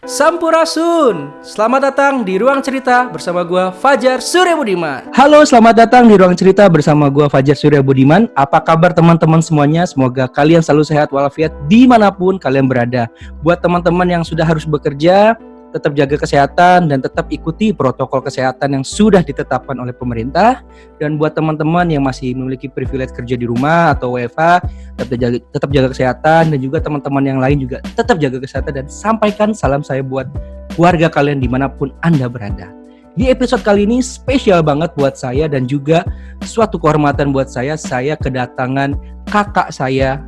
Sampurasun, selamat datang di Ruang Cerita bersama gua Fajar Surya Budiman. Halo, selamat datang di Ruang Cerita bersama gua Fajar Surya Budiman. Apa kabar teman-teman semuanya? Semoga kalian selalu sehat walafiat dimanapun kalian berada. Buat teman-teman yang sudah harus bekerja, tetap jaga kesehatan dan tetap ikuti protokol kesehatan yang sudah ditetapkan oleh pemerintah. Dan buat teman-teman yang masih memiliki privilege kerja di rumah atau WFH, tetap jaga kesehatan, dan juga teman-teman yang lain juga tetap jaga kesehatan dan sampaikan salam saya buat keluarga kalian dimanapun Anda berada. Di episode kali ini spesial banget buat saya dan juga suatu kehormatan buat saya kedatangan kakak saya,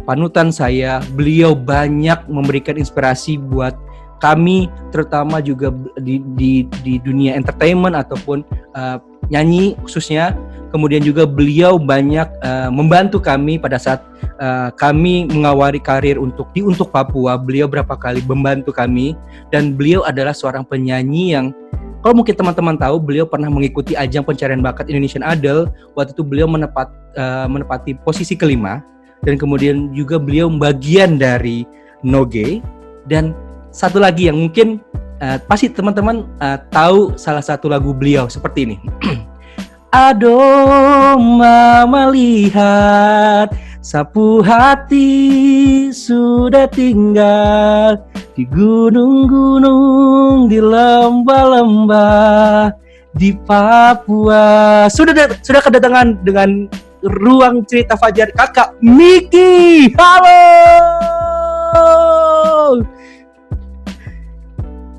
panutan saya. Beliau banyak memberikan inspirasi buat kami, terutama juga di dunia entertainment ataupun nyanyi khususnya. Kemudian juga beliau banyak membantu kami pada saat kami mengawali karir untuk Papua. Beliau berapa kali membantu kami, dan beliau adalah seorang penyanyi yang, kalau mungkin teman-teman tahu, beliau pernah mengikuti ajang pencarian bakat Indonesian Idol. Waktu itu beliau menepati posisi kelima, dan kemudian juga beliau bagian dari Noge. Dan satu lagi yang mungkin pasti teman-teman tahu salah satu lagu beliau seperti ini. Aduh, mama lihat, sapu hati sudah tinggal di gunung-gunung, di lembah-lembah, di Papua. Sudah kedatangan dengan Ruang Cerita Fajar kakak Miki. Halo.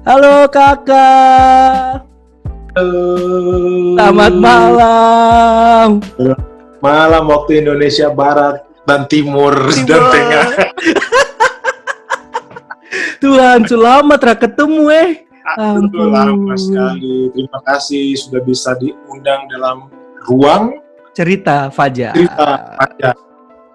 Halo kakak. Selamat malam. Malam waktu Indonesia Barat dan Timur dan Tengah. Tuhan, selamat ketemu Lama sekali. Terima kasih sudah bisa diundang dalam Ruang Cerita Fajar.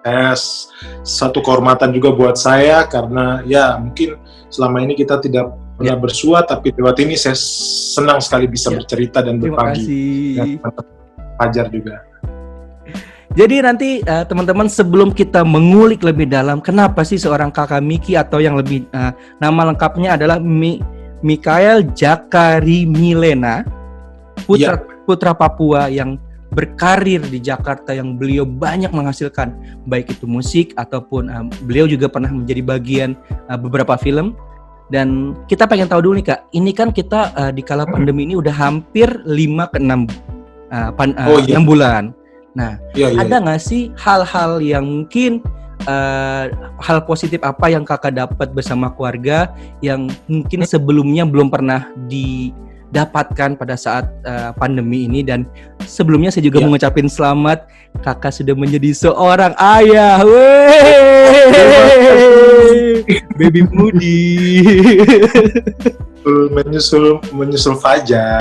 Yes. Satu kehormatan juga buat saya karena ya mungkin selama ini kita tidak pernah bersua, tapi lewat ini saya senang sekali bisa bercerita dan berbagi dengan Fajar juga. Jadi nanti teman-teman, sebelum kita mengulik lebih dalam kenapa sih seorang kakak Miki, atau yang lebih nama lengkapnya adalah Mikael Jakari Milena, putra Papua yang berkarir di Jakarta, yang beliau banyak menghasilkan baik itu musik ataupun beliau juga pernah menjadi bagian beberapa film. Dan kita pengen tahu dulu nih kak, ini kan kita di kala pandemi ini udah hampir 5 ke 6 bulan. Nah, ada nggak sih hal-hal yang mungkin hal positif apa yang kakak dapat bersama keluarga yang mungkin sebelumnya belum pernah didapatkan pada saat pandemi ini? Dan sebelumnya saya juga mengucapin selamat, kakak sudah menjadi seorang ayah. Baby Moody. menyusul Fajar.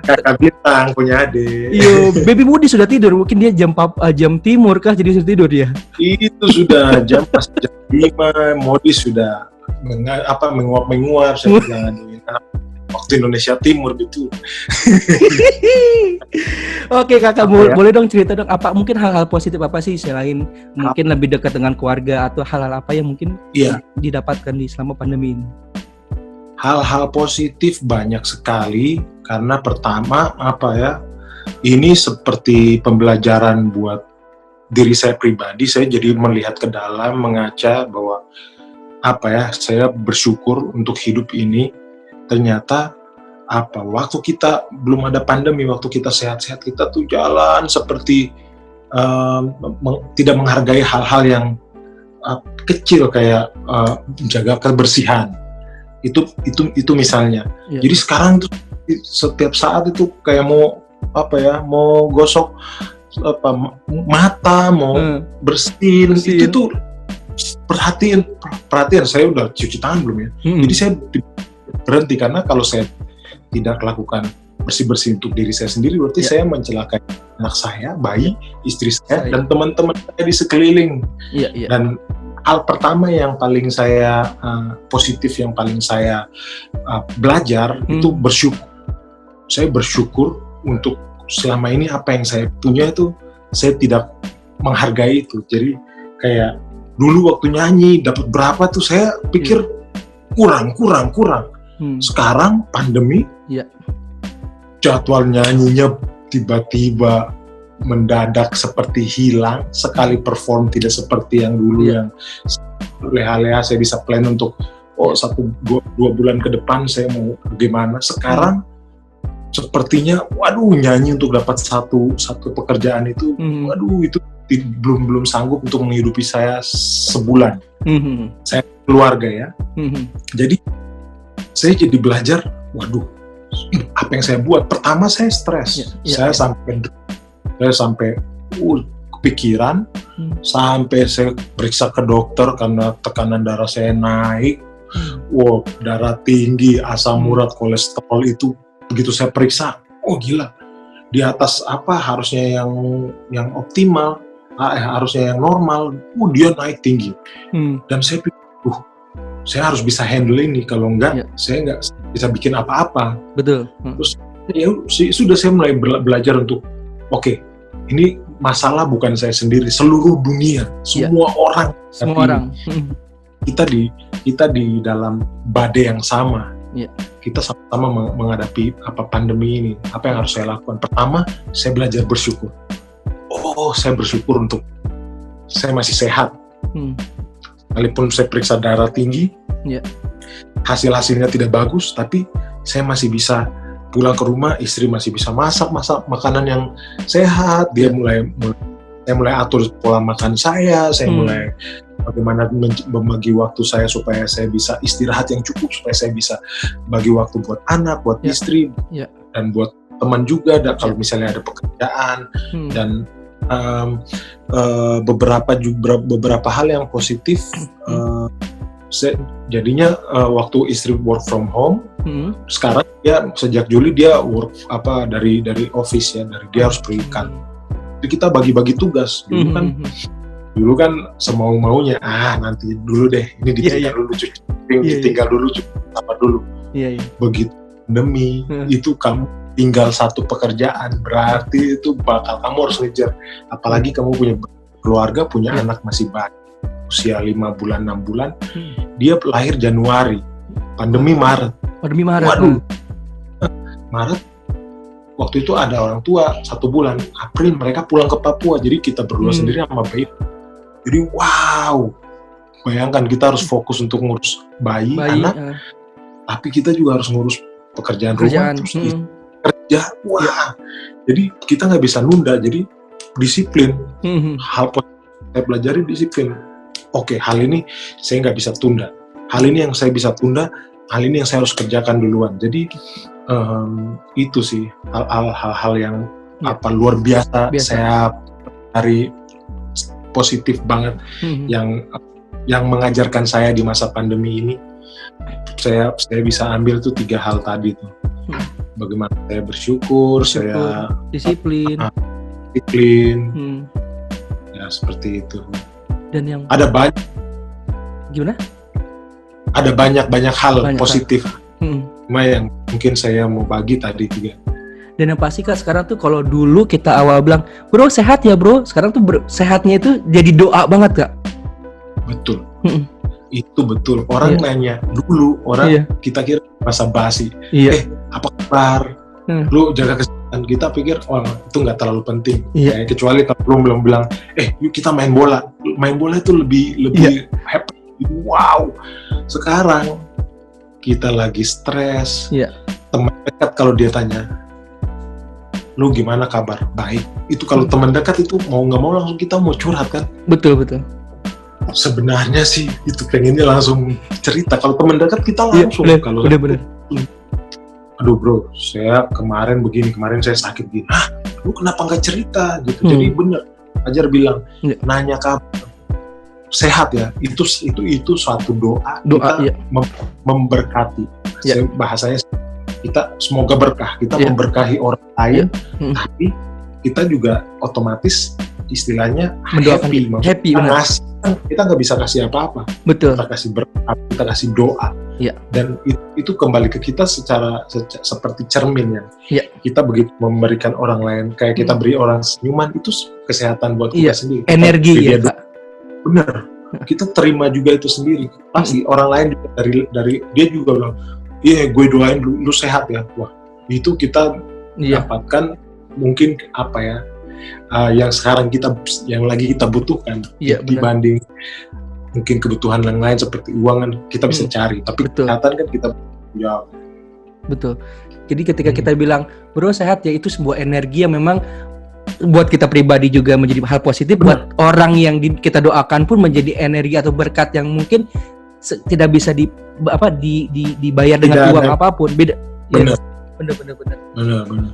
Kakak Bintang punya adik. Yo, Baby Moody sudah tidur. Mungkin dia jam timur kah, jadi sudah tidur dia. Itu sudah jam 5. Moody sudah menguap. Saya bilang waktu Indonesia Timur gitu. Oke kakak, boleh dong cerita dong, apa mungkin hal-hal positif apa sih selain mungkin lebih dekat dengan keluarga, atau hal-hal apa yang mungkin didapatkan di selama pandemi ini? Hal-hal positif banyak sekali, karena pertama ini seperti pembelajaran buat diri saya pribadi. Saya jadi melihat ke dalam, mengaca bahwa saya bersyukur untuk hidup ini. Ternyata waktu kita belum ada pandemi, waktu kita sehat-sehat, kita tuh jalan seperti tidak menghargai hal-hal yang kecil kayak menjaga kebersihan. Itu misalnya. Jadi sekarang tuh setiap saat itu kayak mau gosok mata, mau bersin. Itu tuh perhatian. Saya udah cuci tangan belum ya? Jadi saya berhenti, karena kalau saya tidak lakukan bersih-bersih untuk diri saya sendiri, berarti saya mencelakai anak saya, bayi, istri saya, dan teman-teman saya di sekeliling. Dan hal pertama yang paling saya positif, yang paling saya belajar itu bersyukur. Saya bersyukur untuk selama ini apa yang saya punya itu saya tidak menghargai itu. Jadi kayak dulu waktu nyanyi dapat berapa tuh saya pikir kurang. Sekarang pandemi, Iya. jadwal nyanyinya tiba-tiba mendadak seperti hilang, sekali perform tidak seperti yang dulu yang leha-leha saya bisa plan untuk 1-2 bulan ke depan saya mau bagaimana. Sekarang sepertinya waduh, nyanyi untuk dapat satu pekerjaan itu waduh, itu belum sanggup untuk menghidupi saya sebulan. Saya keluarga ya. Jadi saya jadi belajar, waduh, apa yang saya buat? Pertama saya stres. Saya sampai kepikiran, sampai saya periksa ke dokter karena tekanan darah saya naik. Wow, darah tinggi, asam urat, kolesterol itu begitu saya periksa, oh gila, di atas apa harusnya yang optimal, harusnya yang normal, dia naik tinggi. Dan saya pikir, saya harus bisa handle ini, kalau enggak, saya enggak bisa bikin apa-apa. Betul. Terus sudah saya mulai belajar untuk, oke, ini masalah bukan saya sendiri, seluruh dunia, semua orang. Kita di dalam badai yang sama. Kita sama-sama menghadapi pandemi ini. Apa yang harus saya lakukan? Pertama, saya belajar bersyukur. Saya bersyukur untuk saya masih sehat. Walaupun saya periksa darah tinggi, hasilnya tidak bagus, tapi saya masih bisa pulang ke rumah, istri masih bisa masak makanan yang sehat. Saya mulai atur pola makan saya mulai bagaimana membagi waktu saya supaya saya bisa istirahat yang cukup, supaya saya bisa bagi waktu buat anak, buat istri, dan buat teman juga. Dan kalau misalnya ada pekerjaan dan beberapa hal yang positif, jadinya waktu istri work from home, sekarang dia sejak Juli dia work dari office ya, dia harus pergi kantor. Jadi kita bagi-bagi tugas. Dulu kan semau-maunya, nanti dulu deh, ini ditinggal dulu cuci, ditinggal dulu cuci apa dulu. Begitu pandemi, itu kamu tinggal satu pekerjaan, berarti itu kamu harus ngejar. Apalagi kamu punya keluarga, punya anak masih banyak, usia 5 bulan, 6 bulan, dia lahir Januari, pandemi Maret. Waduh, Maret, waktu itu ada orang tua 1 bulan, April mereka pulang ke Papua, jadi kita berdua sendiri sama bayi. Jadi wow, bayangkan kita harus fokus untuk ngurus bayi anak, tapi kita juga harus ngurus pekerjaan rumah, terus kerja, jadi kita nggak bisa nunda, jadi disiplin. Hal saya pelajari disiplin. Oke, hal ini saya nggak bisa tunda, hal ini yang saya bisa tunda, hal ini yang saya harus kerjakan duluan. Jadi itu sih hal-hal yang luar biasa. Saya dari positif banget yang mengajarkan saya di masa pandemi ini. Saya bisa ambil tuh 3 hal tadi tuh. Bagaimana saya bersyukur, saya disiplin. Ya seperti itu. Dan yang ada banyak. Gimana? Ada banyak hal positif. Cuma yang mungkin saya mau bagi tadi juga. Dan yang pasti Kak, sekarang tuh kalau dulu kita awal bilang, bro sehat ya bro, sekarang tuh sehatnya itu jadi doa banget Kak. Betul. Itu betul. Orang nanya dulu, kita kira basa-basi. Apa kabar? Lu jaga kesehatan. Kita pikir, itu nggak terlalu penting. Kecuali kalau belum bilang, yuk kita main bola. Main bola itu lebih happy. Wow. Sekarang kita lagi stres. Teman dekat kalau dia tanya, lu gimana kabar? Baik. Itu kalau teman dekat itu mau nggak mau langsung kita mau curhat kan? Betul. Sebenarnya sih itu pengennya langsung cerita. Kalau teman dekat kita langsung. Kalau benar. Aduh bro, saya kemarin begini, kemarin saya sakit gini. Lu kenapa nggak cerita? Gitu. Jadi benar. Fajar bilang, nanya kabar sehat ya. Itu suatu doa kita memberkati. Bahasanya kita semoga berkah, kita memberkahi orang lain, tapi kita juga otomatis istilahnya happy kita nggak bisa kasih apa-apa. Betul. Kita kasih berkat, kita kasih doa. Dan itu kembali ke kita seperti cermin ya. Kita begitu memberikan orang lain, kayak kita beri orang senyuman, itu kesehatan buat kita sendiri. Energi ya Kak. Bener. kita terima juga itu sendiri. Pasti orang lain juga dari dia juga bilang, iya gue doain lu sehat ya. Wah, itu kita dapatkan mungkin apa ya, yang sekarang yang lagi kita butuhkan dibanding mungkin kebutuhan yang lain seperti uang kan kita bisa cari, tapi kesehatan kan kita jawab. Betul. Jadi ketika kita bilang bro sehat ya, itu sebuah energi yang memang buat kita pribadi juga menjadi hal positif. Buat orang yang kita doakan pun menjadi energi atau berkat yang mungkin tidak bisa dibayar dengan uang apapun. Beda. Benar.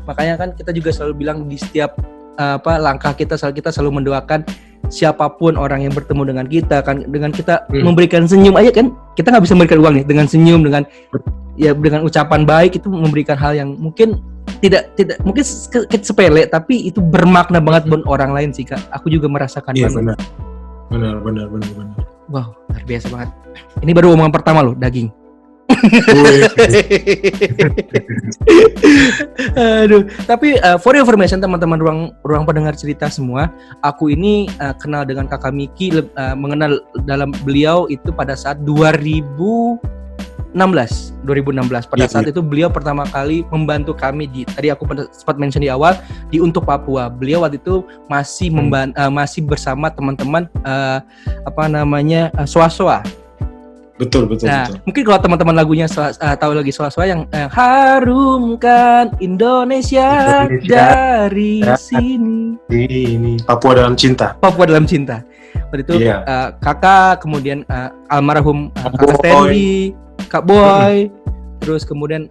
Makanya kan kita juga selalu bilang di setiap langkah kita selalu mendoakan siapapun orang yang bertemu dengan kita kan, dengan kita memberikan senyum aja kan, kita nggak bisa memberikan uang nih, dengan senyum, dengan ucapan baik itu memberikan hal yang mungkin tidak mungkin sepele, tapi itu bermakna banget buat orang lain sih Kak. Aku juga merasakan banget. Benar. Wow, luar biasa banget. Ini baru omongan pertama loh, daging. Aduh, tapi for information teman-teman ruang pendengar cerita semua, aku ini kenal dengan Kakak Miki, mengenal dalam beliau itu pada saat 2016. Pada saat itu beliau pertama kali membantu kami tadi aku sempat mention di awal di Untuk Papua. Beliau waktu itu masih masih bersama teman-teman Swaswa. Betul. Mungkin kalau teman-teman lagunya tahu lagi Swaswa yang harumkan Indonesia dari sini. Papua dalam cinta. Waktu itu kakak, kemudian almarhum Kakak Tendi, Kak Boy, terus kemudian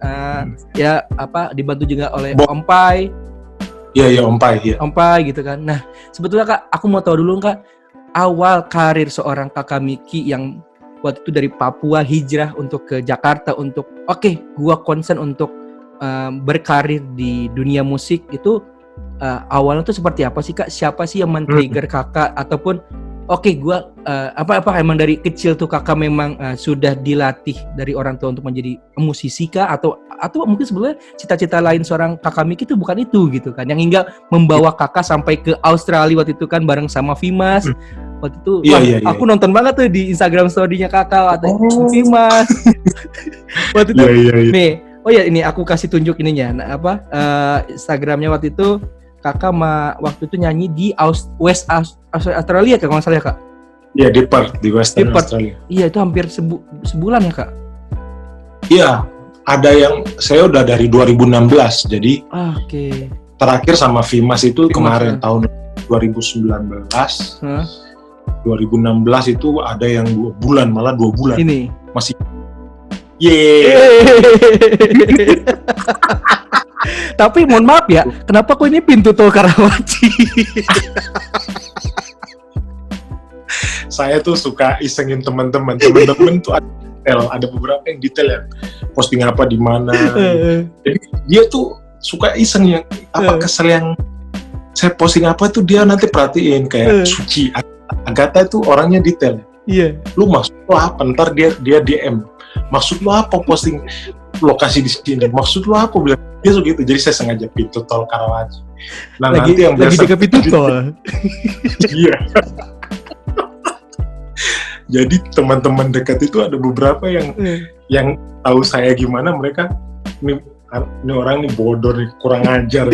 dibantu juga oleh Om Pai. Iya Om Pai. Om Pai gitu kan. Nah sebetulnya Kak, aku mau tahu dulu Kak, awal karir seorang Kakak Miki yang waktu itu dari Papua hijrah untuk ke Jakarta untuk gua concern untuk berkarir di dunia musik itu, awalnya tuh seperti apa sih Kak? Siapa sih yang men-trigger Kakak ataupun gua emang dari kecil tuh Kakak memang sudah dilatih dari orang tua untuk menjadi musisi kah, atau mungkin sebenarnya cita-cita lain seorang Kakak Miki itu bukan itu gitu kan, yang hingga membawa Kakak sampai ke Australia waktu itu kan bareng sama Vimas. Waktu itu aku nonton banget tuh di Instagram story-nya Kakak atau Vimas. Waktu itu nih, ini aku kasih tunjuk ininya. Instagramnya waktu itu Kakak waktu itu nyanyi di West Australia kalau nggak salah ya Kak? Iya, di Perth, di Western Australia. Iya, itu hampir sebulan ya Kak? Iya, ada yang saya udah dari 2016, jadi terakhir sama Vimas itu kemarin tahun 2019. 2016 itu ada yang 2 bulan, malah 2 bulan. Ini masih Tapi mohon maaf ya, kenapa kok ini pintu tol Karawaci? Saya tuh suka isengin teman-teman tuh ada beberapa yang detail ya, posting apa di mana. Jadi dia tuh suka iseng yang kesel yang saya posting apa tuh dia nanti perhatiin kayak Suci Agatha itu orangnya detail. Iya. Lu maksud lu apa? Ntar dia DM. Maksud lu apa posting lokasi di sini? Maksud lu apa? Bilang dia gitu. Jadi saya sengaja pintu tol Karawaci. Nah, nanti yang lagi dekat pintu tol. Iya. Jadi teman-teman dekat itu ada beberapa yang tahu saya gimana, mereka ini orang nih bodoh nih, kurang ajar.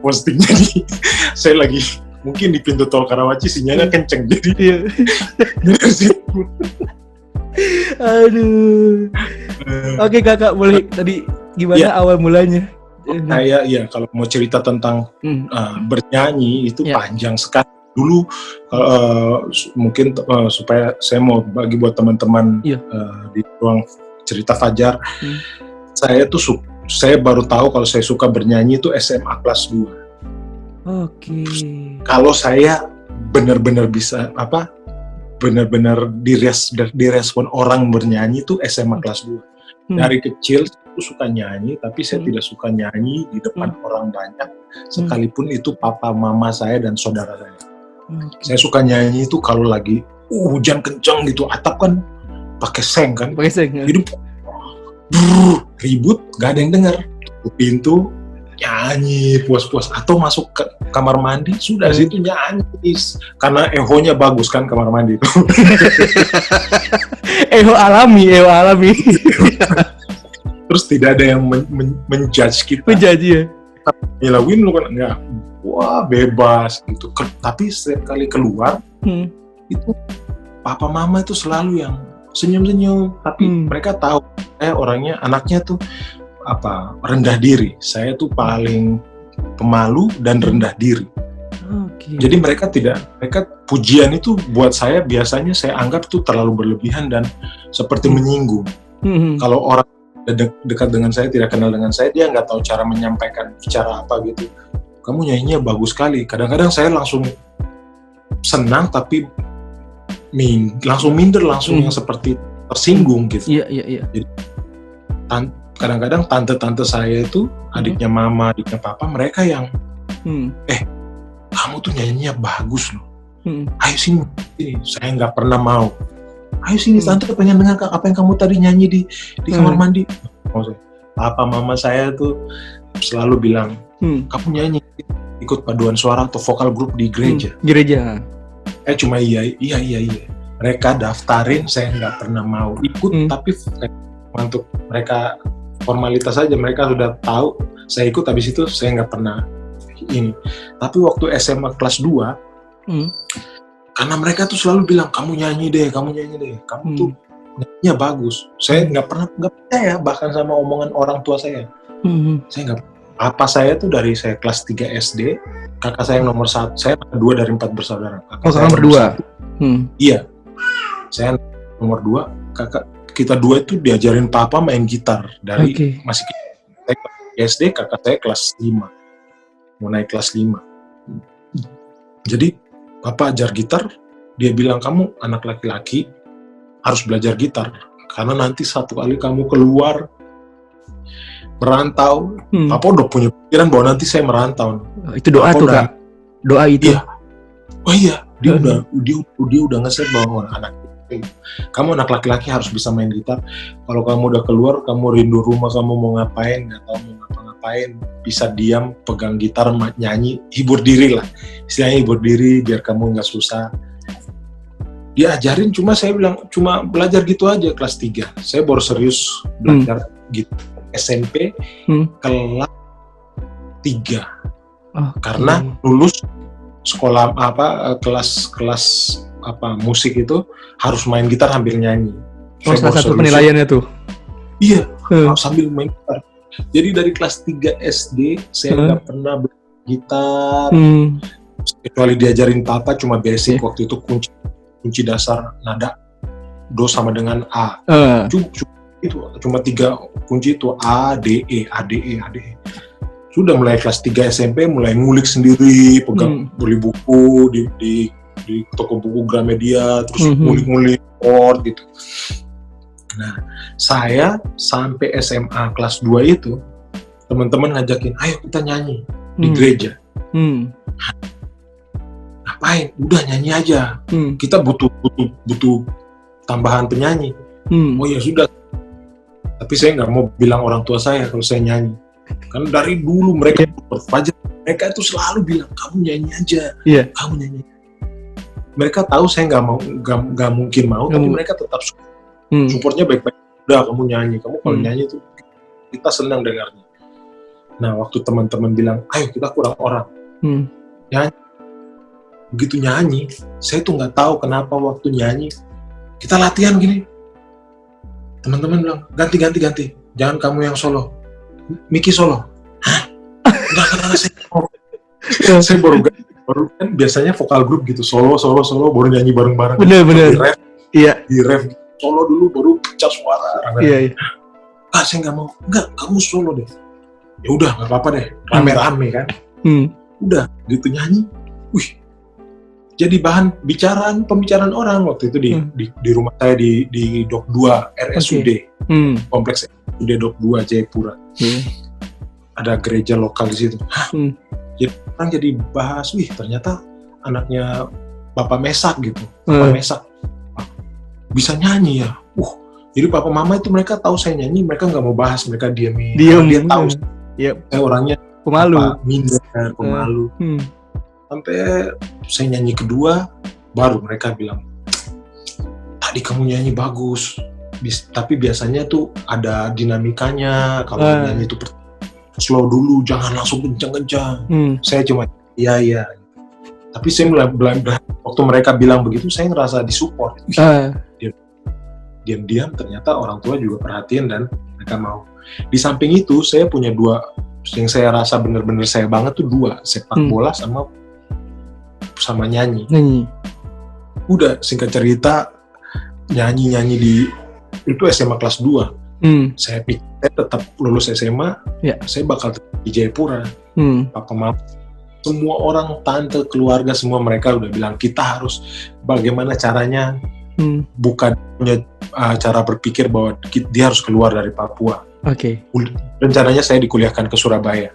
Postingnya nih, saya lagi mungkin di pintu tol Karawaci sinyalnya kenceng jadi. Aduh. Oke Kakak, boleh tadi gimana awal mulanya? Iya, kalau mau cerita tentang bernyanyi itu panjang sekali. Dulu mungkin supaya saya mau bagi buat teman-teman di ruang cerita Fajar, saya baru tahu kalau saya suka bernyanyi itu SMA kelas 2. Kalau saya benar-benar bisa benar-benar direspon orang bernyanyi itu SMA kelas 2. Dari kecil aku suka nyanyi, tapi saya tidak suka nyanyi di depan orang banyak, sekalipun itu papa mama saya dan saudara saya. Saya suka nyanyi itu kalau lagi hujan kencang gitu, atap kan pakai seng kan, jadi ribut, gak ada yang dengar, pintu nyanyi puas-puas, atau masuk ke kamar mandi sudah situ nyanyi karena ehonya bagus kan kamar mandi itu. Eho alami. Terus tidak ada yang menjudge kita. Menjadi ya. Nyelawin lu kan enggak, wah bebas gitu. Tapi setiap kali keluar itu papa mama itu selalu yang senyum-senyum, tapi mereka tahu saya orangnya, anaknya tuh rendah diri. Saya tuh paling pemalu dan rendah diri. Okay. Jadi mereka pujian itu buat saya biasanya saya anggap tuh terlalu berlebihan dan seperti menyinggung. Kalau orang dekat dengan saya, tidak kenal dengan saya, dia nggak tahu cara menyampaikan bicara apa gitu. Kamu nyanyinya bagus sekali. Kadang-kadang saya langsung senang tapi langsung minder, langsung yang seperti tersinggung gitu. Iya. Jadi kadang-kadang tante-tante saya itu, adiknya mama, adiknya papa, mereka yang kamu tuh nyanyinya bagus loh. Ayo sini. Saya nggak pernah mau. Ayo sini tante, pengen dengar apa yang kamu tadi nyanyi di kamar mandi. Papa mama saya tuh selalu bilang, kamu nyanyi ikut paduan suara atau vokal grup di gereja. Cuma iya. Mereka daftarin, saya nggak pernah mau ikut, tapi untuk mereka formalitas saja, mereka sudah tahu saya ikut, habis itu saya nggak pernah ini. Tapi waktu SMA kelas 2, karena mereka tuh selalu bilang, kamu nyanyi deh, kamu tuh nyanyinya bagus. Saya nggak percaya bahkan sama omongan orang tua saya. Saya nggak. Apa saya tuh dari saya kelas 3 SD, kakak saya yang nomor 1, saya 2 dari 4 bersaudara. Kakak berdua? Iya. Saya nomor 2, kita 2 itu diajarin papa main gitar dari masih saya SD, kakak saya kelas 5. Mau naik kelas 5. Jadi papa ajar gitar, dia bilang, kamu anak laki-laki harus belajar gitar, karena nanti satu kali kamu keluar merantau, papa udah punya pikiran bahwa nanti saya merantau. Itu doa papa tuh kak, doa itu. Iya. Oh iya, dia udah nge-set bahwa anak kamu anak laki-laki harus bisa main gitar. Kalau kamu udah keluar, kamu rindu rumah, kamu mau ngapain, nggak tahu mau ngapa-ngapain, bisa diam, pegang gitar, nyanyi, hibur diri lah. Istilahnya hibur diri, biar kamu nggak susah. Dia ajarin, cuma saya bilang, cuma belajar gitu aja kelas 3. Saya baru serius belajar gitu SMP kelas 3. Karena lulus sekolah kelas musik itu harus main gitar sambil nyanyi. Salah satu penilaiannya tuh. Iya, sambil main gitar. Jadi dari kelas 3 SD saya nggak pernah belajar gitar. Kecuali diajarin papa cuma basic waktu itu, kunci dasar nada do sama dengan A. Cuma 3 kunci itu A, D, E. Sudah mulai kelas 3 SMP mulai ngulik sendiri, beli buku di toko buku Gramedia, terus ngulik-ngulik chord gitu. Nah, saya sampai SMA kelas 2 itu teman-teman ngajakin, ayo kita nyanyi di gereja. Ngapain? Udah nyanyi aja. Kita butuh tambahan penyanyi. Oh ya sudah. Tapi saya nggak mau bilang orang tua saya kalau saya nyanyi. Kan dari dulu mereka mereka itu selalu bilang, kamu nyanyi aja, kamu nyanyi. Mereka tahu saya nggak mungkin mau, tapi mereka tetap supportnya baik-baik. Udah kamu nyanyi, kamu kalau nyanyi itu kita senang dengarnya. Nah waktu teman-teman bilang, ayo kita kurang orang, nyanyi. Begitu nyanyi, saya tuh nggak tahu kenapa waktu nyanyi kita latihan gini. Teman-teman bilang, ganti, jangan kamu yang solo, Miki solo. Hah? Enggak, saya baru kan biasanya vokal grup gitu, solo, baru nyanyi bareng-bareng. Bener. Di ref, solo dulu, baru pecah suara. Iya. Saya nggak mau, kamu solo deh. Ya udah, nggak apa-apa deh, rame-rame kan. Udah, gitu nyanyi. Jadi bahan pembicaraan orang waktu itu di rumah saya di Dok 2 RSUD, kompleks RSUD Dok 2 Jayapura. Ada gereja lokal di situ. Jadi orang jadi bahas, ternyata anaknya Bapak Mesak gitu, Bapak Mesak bisa nyanyi ya. Jadi papa mama itu mereka tahu saya nyanyi, mereka nggak mau bahas, mereka diam. Dia tahu saya orangnya Pemalu. Minder, pemalu. Sampai saya nyanyi kedua, baru mereka bilang, tadi kamu nyanyi bagus, tapi biasanya tuh ada dinamikanya. Kalau nyanyi itu slow dulu, jangan langsung kencang-kencang. Saya cuma iya. Tapi saya mulai waktu mereka bilang begitu, saya ngerasa disupport. Diam-diam ternyata orang tua juga perhatian dan mereka mau. Di samping itu, saya punya dua yang saya rasa benar-benar saya banget tuh dua, sepak bola sama nyanyi. Udah singkat cerita nyanyi di itu SMA kelas 2. Saya pikir saya tetap lulus SMA, saya bakal di Jayapura. Papa mama semua orang, tante, keluarga semua mereka udah bilang kita harus bagaimana caranya, bukan punya cara berpikir bahwa dia harus keluar dari Papua. Rencananya saya dikuliahkan ke Surabaya.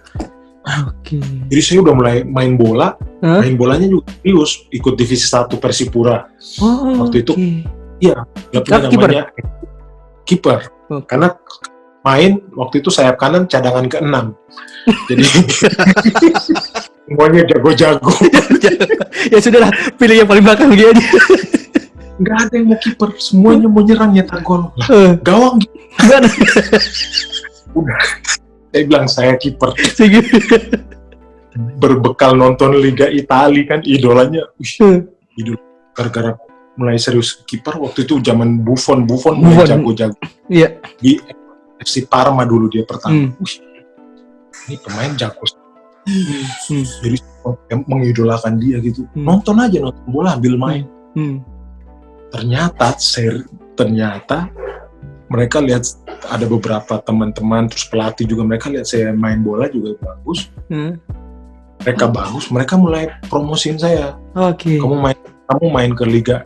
Jadi saya udah mulai main bola, main bolanya juga serius, ikut divisi 1 Persipura. Waktu itu, iya, namanya kiper. Karena main waktu itu sayap kanan cadangan ke-6. Jadi semuanya jago-jago. Ya sudahlah, pilih yang paling belakang dia aja. Nggak ada yang mau kiper, semuanya mau nyerang nyetak gol. Gawang gitu. Udah, saya bilang saya kiper. Berbekal nonton Liga Italia kan, idolanya, idol. Gara-gara mulai serius kiper waktu itu zaman Buffon mulai jago-jago. Di FC Parma dulu dia pertama. Ini pemain jago. Jadi mengidolakan dia gitu. Nonton bola ambil main. Ternyata mereka lihat ada beberapa teman-teman terus pelatih juga, mereka lihat saya main bola juga bagus. Mereka mulai promosiin saya. Kamu main ke liga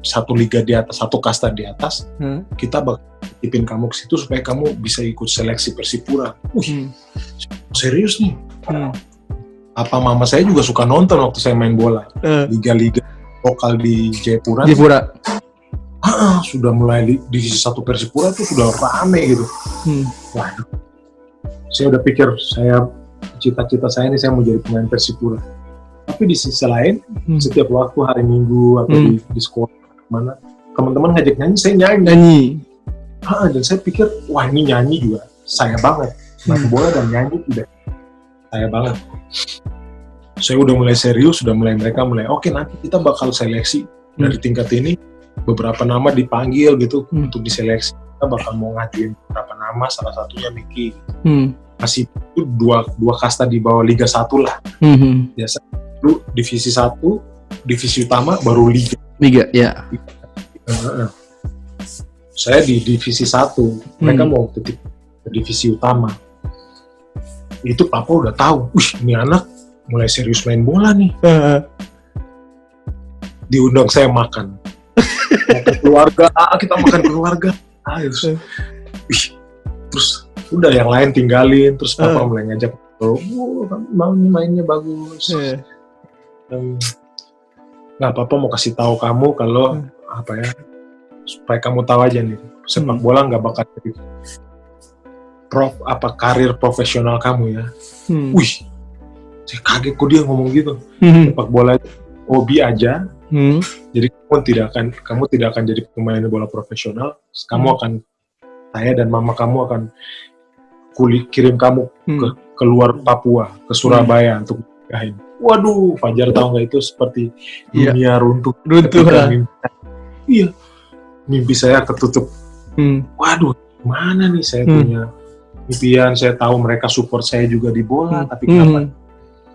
satu liga di atas, satu kasta di atas. Kita bakal titipin kamu ke situ supaya kamu bisa ikut seleksi Persipura. Serius nih. Apa mama saya juga suka nonton waktu saya main bola. Liga-liga lokal di Jayapura. Sudah mulai di divisi 1 Persipura tuh sudah rame gitu. Waduh. Saya udah pikir cita-cita saya ini saya mau jadi pemain Persipura. Tapi di sisi lain, setiap waktu hari Minggu atau di sekolah mana teman-teman ngajak nyanyi, saya nyanyi. Dan saya pikir, wah ini nyanyi juga saya banget. Main bola dan nyanyi tidak saya banget. Saya udah mulai serius, mereka mulai oke, nanti kita bakal seleksi dari tingkat ini, beberapa nama dipanggil gitu untuk diseleksi. Kita bakal mau ngajuin beberapa nama, salah satunya Miki. Masih itu dua kasta di bawah Liga 1 lah. Biasa dulu divisi 1, divisi utama, baru Liga, ya. Saya di divisi 1, mereka mau ke divisi utama. Itu papa udah tahu, ini anak mulai serius main bola nih. Diundang saya makan. Keluarga, kita makan keluarga. Terus udah yang lain tinggalin, terus papa mulai ngajak, mau mainnya bagus. Nggak apa-apa, mau kasih tahu kamu kalau supaya kamu tahu aja nih, sepak bola nggak bakal jadi karir profesional kamu ya. Saya kaget kok dia ngomong gitu. Sepak bola itu hobi aja. Jadi kamu tidak akan jadi pemain bola profesional. Saya dan mama kamu akan kirim kamu ke luar Papua, ke Surabaya untuk nikahin. Waduh, Fajar tahu nggak itu seperti dunia runtuh. Mimpi saya ketutup. Waduh, mana nih saya punya impian, saya tahu mereka support saya juga di bola, tapi kenapa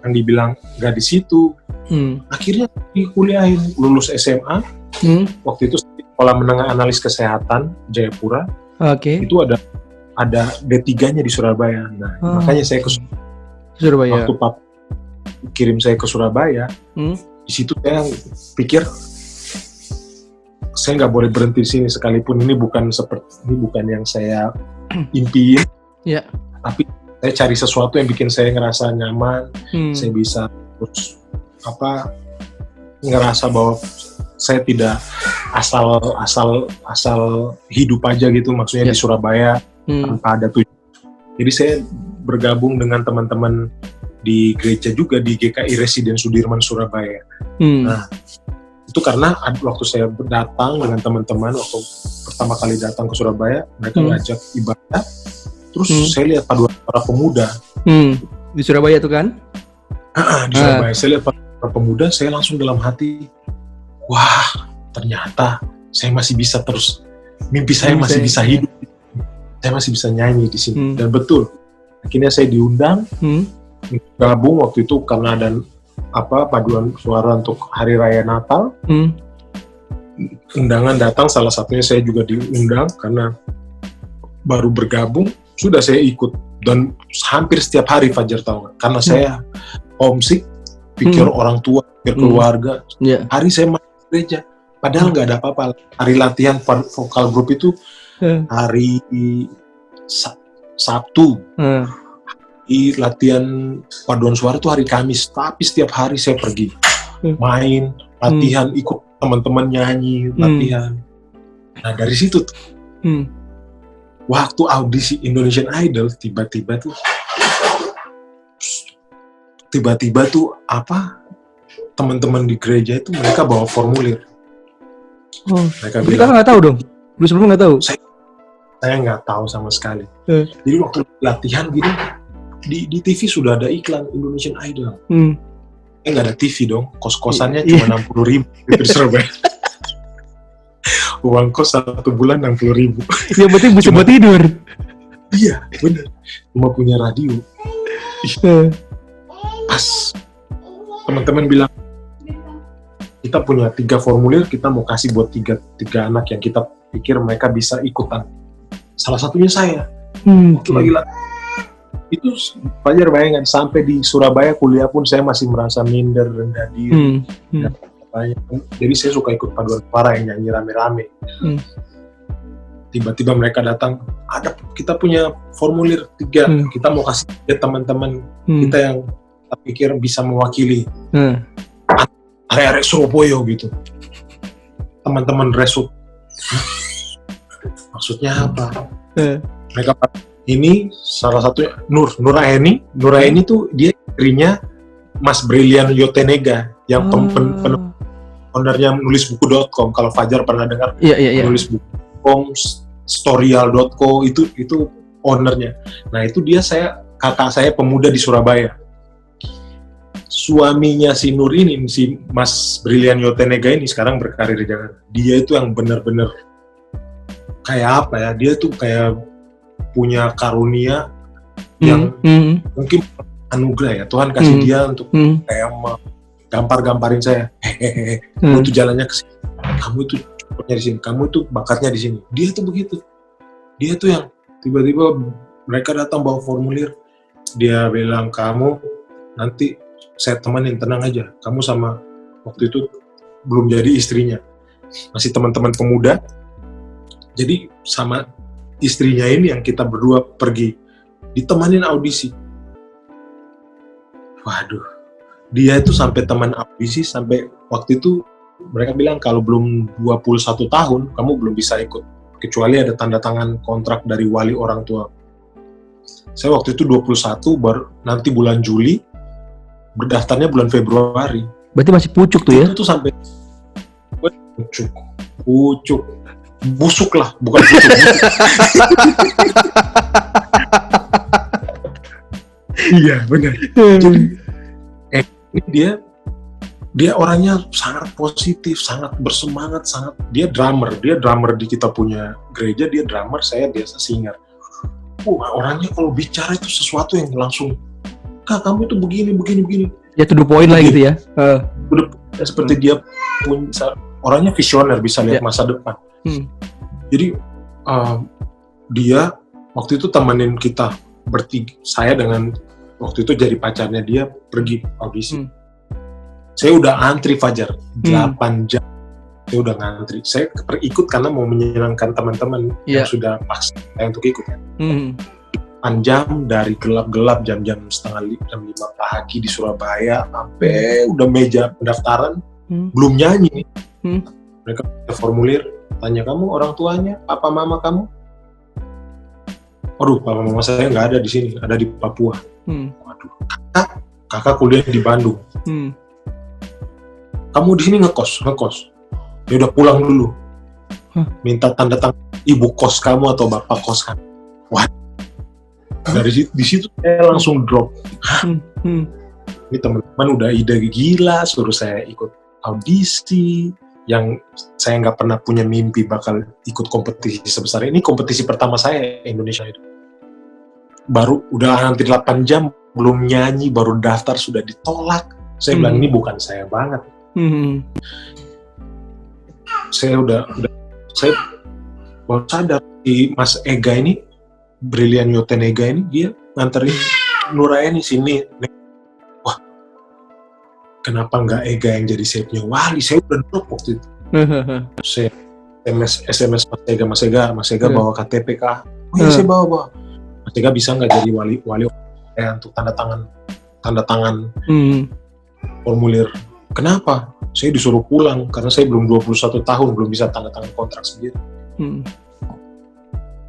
yang dibilang nggak di situ? Akhirnya dikuliahin, lulus SMA. Waktu itu sekolah menengah analis kesehatan Jayapura. Itu ada D3-nya di Surabaya. Nah, makanya saya ke Surabaya. Waktu Papa kirim saya ke Surabaya, di situ saya pikir saya nggak boleh berhenti di sini, sekalipun ini bukan yang saya impiin. Tapi saya cari sesuatu yang bikin saya ngerasa nyaman. Saya bisa terus ngerasa bahwa saya tidak asal hidup aja gitu, maksudnya di Surabaya tanpa ada tujuan. Jadi saya bergabung dengan teman-teman di gereja juga di GKI Residen Sudirman Surabaya. Nah, itu karena waktu saya datang dengan teman-teman waktu pertama kali datang ke Surabaya, mereka ngajak ibadah, terus saya lihat paduan para pemuda di Surabaya tuh kan? Di Surabaya, saya lihat para pemuda, saya langsung dalam hati, wah ternyata saya masih bisa terus, mimpi saya masih bisa hidup, saya masih bisa nyanyi di sini. Dan betul, akhirnya saya diundang gabung waktu itu karena ada paduan suara untuk Hari Raya Natal. Undangan datang, salah satunya saya juga diundang karena baru bergabung, sudah saya ikut dan hampir setiap hari Fajar tahu nggak? Karena saya homesick, pikir orang tua, pikir keluarga. Hari saya masuk gereja, padahal nggak ada apa-apa. Hari latihan vokal grup itu hari Sabtu. Di latihan paduan suara itu hari Kamis, tapi setiap hari saya pergi main, latihan, ikut teman-teman nyanyi, latihan. Nah dari situ tuh, waktu audisi Indonesian Idol tiba-tiba tuh teman-teman di gereja itu mereka bawa formulir. Mereka bilang, nggak tahu dong, lu sebelumnya nggak tahu? Saya nggak tahu sama sekali. Jadi waktu latihan gitu, di TV sudah ada iklan Indonesian Idol. Nggak ada TV dong, kos-kosannya cuma 60.000 di Surabaya. Uang kos 1 bulan 60.000. Yang penting bisa buat tidur. Iya, bener. Cuma punya radio. Pas teman-teman bilang, kita punya 3 formulir, kita mau kasih buat tiga anak yang kita pikir mereka bisa ikutan. Salah satunya saya. Waktu lagi itu Fajar bayangkan, sampai di Surabaya kuliah pun saya masih merasa minder, rendah diri. Jadi saya suka ikut paduan suara yang nyanyi rame-rame. Tiba-tiba mereka datang, kita punya formulir 3, kita mau kasih ke teman-teman kita yang kita pikir bisa mewakili area-area Surabaya gitu. Teman-teman resut, maksudnya apa? Mereka ini salah satunya Nuraini tuh dia istrinya Mas Brilian Yotenega yang ownernya nulisbuku.com. Kalau Fajar pernah dengar, nulisbuku.com, storyal.co itu ownernya. Nah itu dia, kakak saya pemuda di Surabaya. Suaminya si Nur ini, si Mas Brilian Yotenega ini sekarang berkarir di Jakarta. Dia itu yang benar-benar kayak apa ya? Dia tuh kayak punya karunia yang mungkin anugerah ya, Tuhan kasih dia untuk kayak gampar-gamparin saya, kamu itu jalannya ke sini, kamu itu cukupnya di sini, kamu itu bakatnya di sini. Dia tuh begitu, dia tuh yang tiba-tiba mereka datang bawa formulir, dia bilang, kamu nanti saya temenin, tenang aja, kamu sama waktu itu belum jadi istrinya, masih teman-teman pemuda, jadi sama istrinya ini yang kita berdua pergi, ditemanin audisi. Waduh, dia itu sampai teman audisi, sampai waktu itu mereka bilang kalau belum 21 tahun, kamu belum bisa ikut, kecuali ada tanda tangan kontrak dari wali orang tua. Saya waktu itu 21, baru nanti bulan Juli, berdaftarnya bulan Februari. Berarti masih pucuk tuh ya? Itu tuh sampai pucuk. Busuk lah, bukan busuk. Iya, benar. Jadi dia orangnya sangat positif, sangat bersemangat, dia drummer di kita punya gereja, dia drummer, saya biasa singer. Orangnya kalau bicara itu sesuatu yang langsung, Kak, kamu itu begini. Ya to the point lah gitu ya. Seperti dia punya, orangnya visioner, bisa lihat masa depan. Jadi dia waktu itu temenin kita bertiga, saya dengan waktu itu jadi pacarnya dia, pergi audisi. Saya udah antri Fajar 8 jam, saya udah ngantri. Saya ikut karena mau menyenangkan teman-teman yang sudah paksa saya untuk ikut. 8 jam dari gelap-gelap, jam-jam jam 5 pagi di Surabaya, sampai udah meja pendaftaran, belum nyanyi. Mereka formulir, tanya, kamu orang tuanya, papa mama kamu? Aduh, papa mama saya nggak ada di sini, ada di Papua. Waduh, kakak kuliah di Bandung. Kamu di sini ngekos. Ya udah pulang dulu. Minta tanda tangan ibu kos kamu atau bapak kos kamu. Wah, dari di situ saya langsung drop. Ini teman-teman udah ide gila, suruh saya ikut audisi yang saya nggak pernah punya mimpi bakal ikut kompetisi sebesar ini. Kompetisi pertama saya Indonesia itu. Baru udah hampir 8 jam belum nyanyi, baru daftar sudah ditolak. Saya bilang ini bukan saya banget. Saya baru sadar di Mas Ega ini, Brilian Yoten Ega ini, dia nganterin Nuraini sini. Wah, kenapa nggak Ega yang jadi chefnya Wali? Saya udah drop waktu itu. Saya SMS Mas Ega bawa KTP kah? Oh iya, saya bawa. Mas Ega bisa nggak jadi wali untuk tanda tangan formulir. Kenapa? Saya disuruh pulang karena saya belum 21 tahun, belum bisa tanda tangan kontrak sendiri.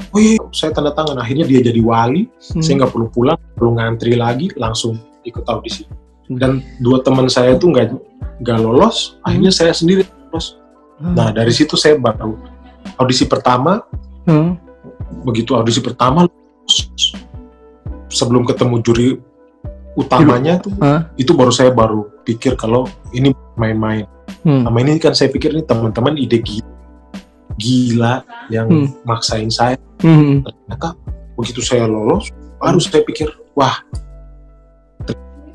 Oh iya, saya tanda tangan. Akhirnya dia jadi wali. Saya nggak perlu pulang, perlu ngantri lagi, langsung ikut audisi. Dan 2 teman saya itu nggak lolos. Akhirnya saya sendiri lolos. Nah, dari situ saya baru audisi pertama. Begitu audisi pertama, sebelum ketemu juri utamanya tuh, itu saya baru pikir kalau ini main-main. Sama ini kan saya pikir ini teman-teman ide gila yang maksain saya. Ternyata begitu saya lolos, baru saya pikir, wah,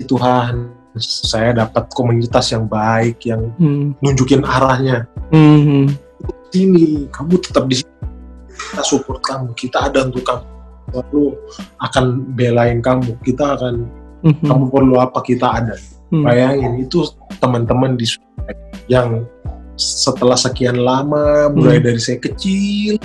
Tuhan, saya dapat komunitas yang baik, yang nunjukin arahnya. Sini, kamu tetap di sini, kita support kamu, kita ada untuk kamu, lalu akan belain kamu, kita akan, kamu perlu apa, kita ada. Bayangin, itu teman-teman di yang setelah sekian lama, mulai dari saya kecil,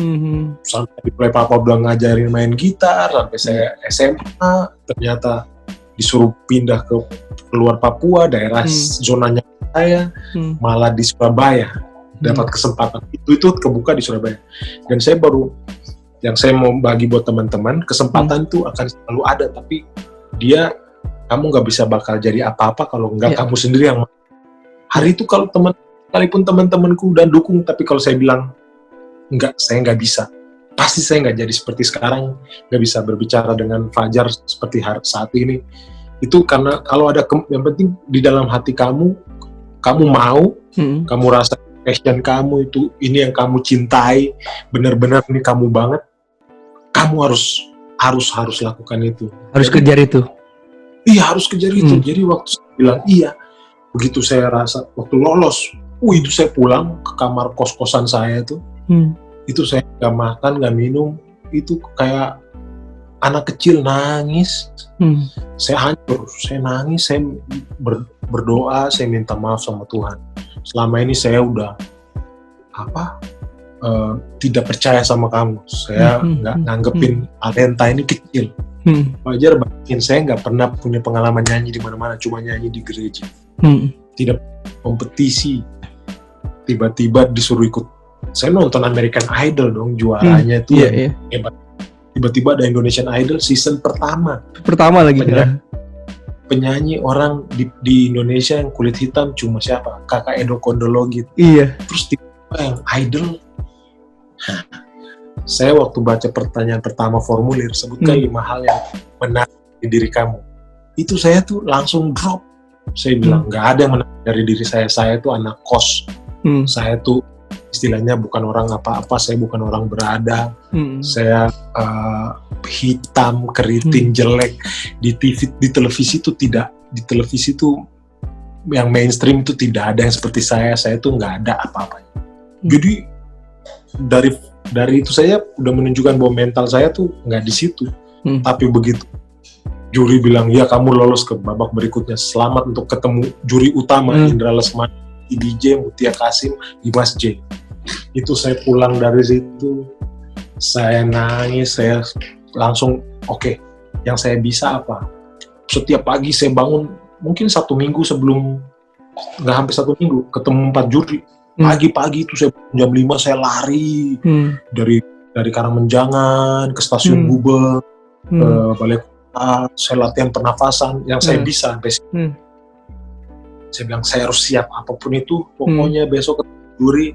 sampai mulai papa udah ngajarin main gitar, sampai saya SMA, ternyata disuruh pindah ke luar Papua, daerah zonanya saya, malah di Surabaya, dapat kesempatan. Itu kebuka di Surabaya. Dan saya baru, yang saya mau bagi buat teman-teman, kesempatan itu akan selalu ada, tapi kamu nggak bisa bakal jadi apa-apa kalau nggak kamu sendiri yang hari itu. Kalau sekalipun teman-temanku udah dukung, tapi kalau saya bilang enggak, saya nggak bisa, pasti saya nggak jadi seperti sekarang, nggak bisa berbicara dengan Fajar seperti saat ini. Itu karena kalau ada yang penting di dalam hati kamu mau, kamu rasa passion kamu itu, ini yang kamu cintai, benar-benar ini kamu banget, kamu harus lakukan itu. Harus kejar itu. Iya, harus kejar itu. Jadi waktu saya bilang iya, begitu saya rasa waktu lolos, itu saya pulang ke kamar kos-kosan saya itu saya nggak makan, nggak minum, itu kayak anak kecil nangis. Saya hancur, saya nangis, saya berdoa, saya minta maaf sama Tuhan. Selama ini saya udah tidak percaya sama kamu, saya nggak nganggepin Alenta ini kecil. Wajar, bahkan saya nggak pernah punya pengalaman nyanyi di mana-mana, cuma nyanyi di gereja. Tidak kompetisi, tiba-tiba disuruh ikut. Saya nonton American Idol dong, juaranya itu hebat. Tiba-tiba ada Indonesian Idol season pertama lagi. Penyanyi orang di Indonesia yang kulit hitam cuma siapa? Kakak Edo Kondolo gitu. Iya. Terus tiba-tiba yang idol. Saya waktu baca pertanyaan pertama formulir, sebutkan 5 hal yang menarik di diri kamu. Itu saya tuh langsung drop. Saya bilang, nggak ada yang menarik dari diri saya. Saya tuh anak kos. Saya tuh istilahnya bukan orang apa-apa. Saya bukan orang berada. Saya hitam, keriting, jelek. Di TV, di televisi tuh tidak. Di televisi tuh yang mainstream tuh tidak ada yang seperti saya. Saya tuh nggak ada apa-apanya. Jadi dari itu saya udah menunjukkan bahwa mental saya tuh nggak di situ. Tapi begitu juri bilang, ya kamu lolos ke babak berikutnya, selamat untuk ketemu juri utama, Indra Lesmana, DJ, Mutia Kasim, Dimas J. Itu saya pulang dari situ, saya nangis, saya langsung oke, yang saya bisa apa? Setiap pagi saya bangun, mungkin 1 minggu sebelum, nggak hampir 1 minggu, ketemu 4 juri. Pagi-pagi itu saya jam 5 saya lari dari dari Karangmenjangan ke Stasiun Gubeng, ke Balai Kota, saya latihan pernafasan yang saya bisa sampai sini. Saya bilang saya harus siap apapun itu, pokoknya besok ketemu juri,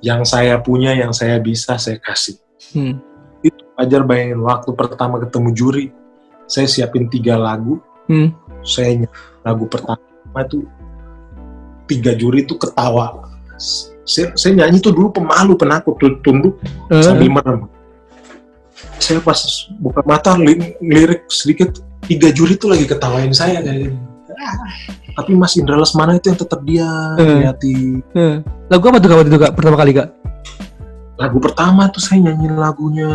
yang saya punya, yang saya bisa, saya kasih. Itu Fajar bayangin waktu pertama ketemu juri, saya siapin 3 lagu, saya nyanyi lagu pertama itu 3 juri itu ketawa. Saya nyanyi tuh dulu pemalu, penakut, tunduk sambil merem. Saya pas buka mata lirik sedikit, 3 juri itu lagi ketawain saya kayak gini. Tapi Mas Indra Lesmana itu yang tetap dia liatin. Lagu apa tuh Kak pertama kali Kak? Lagu pertama tuh saya nyanyi lagunya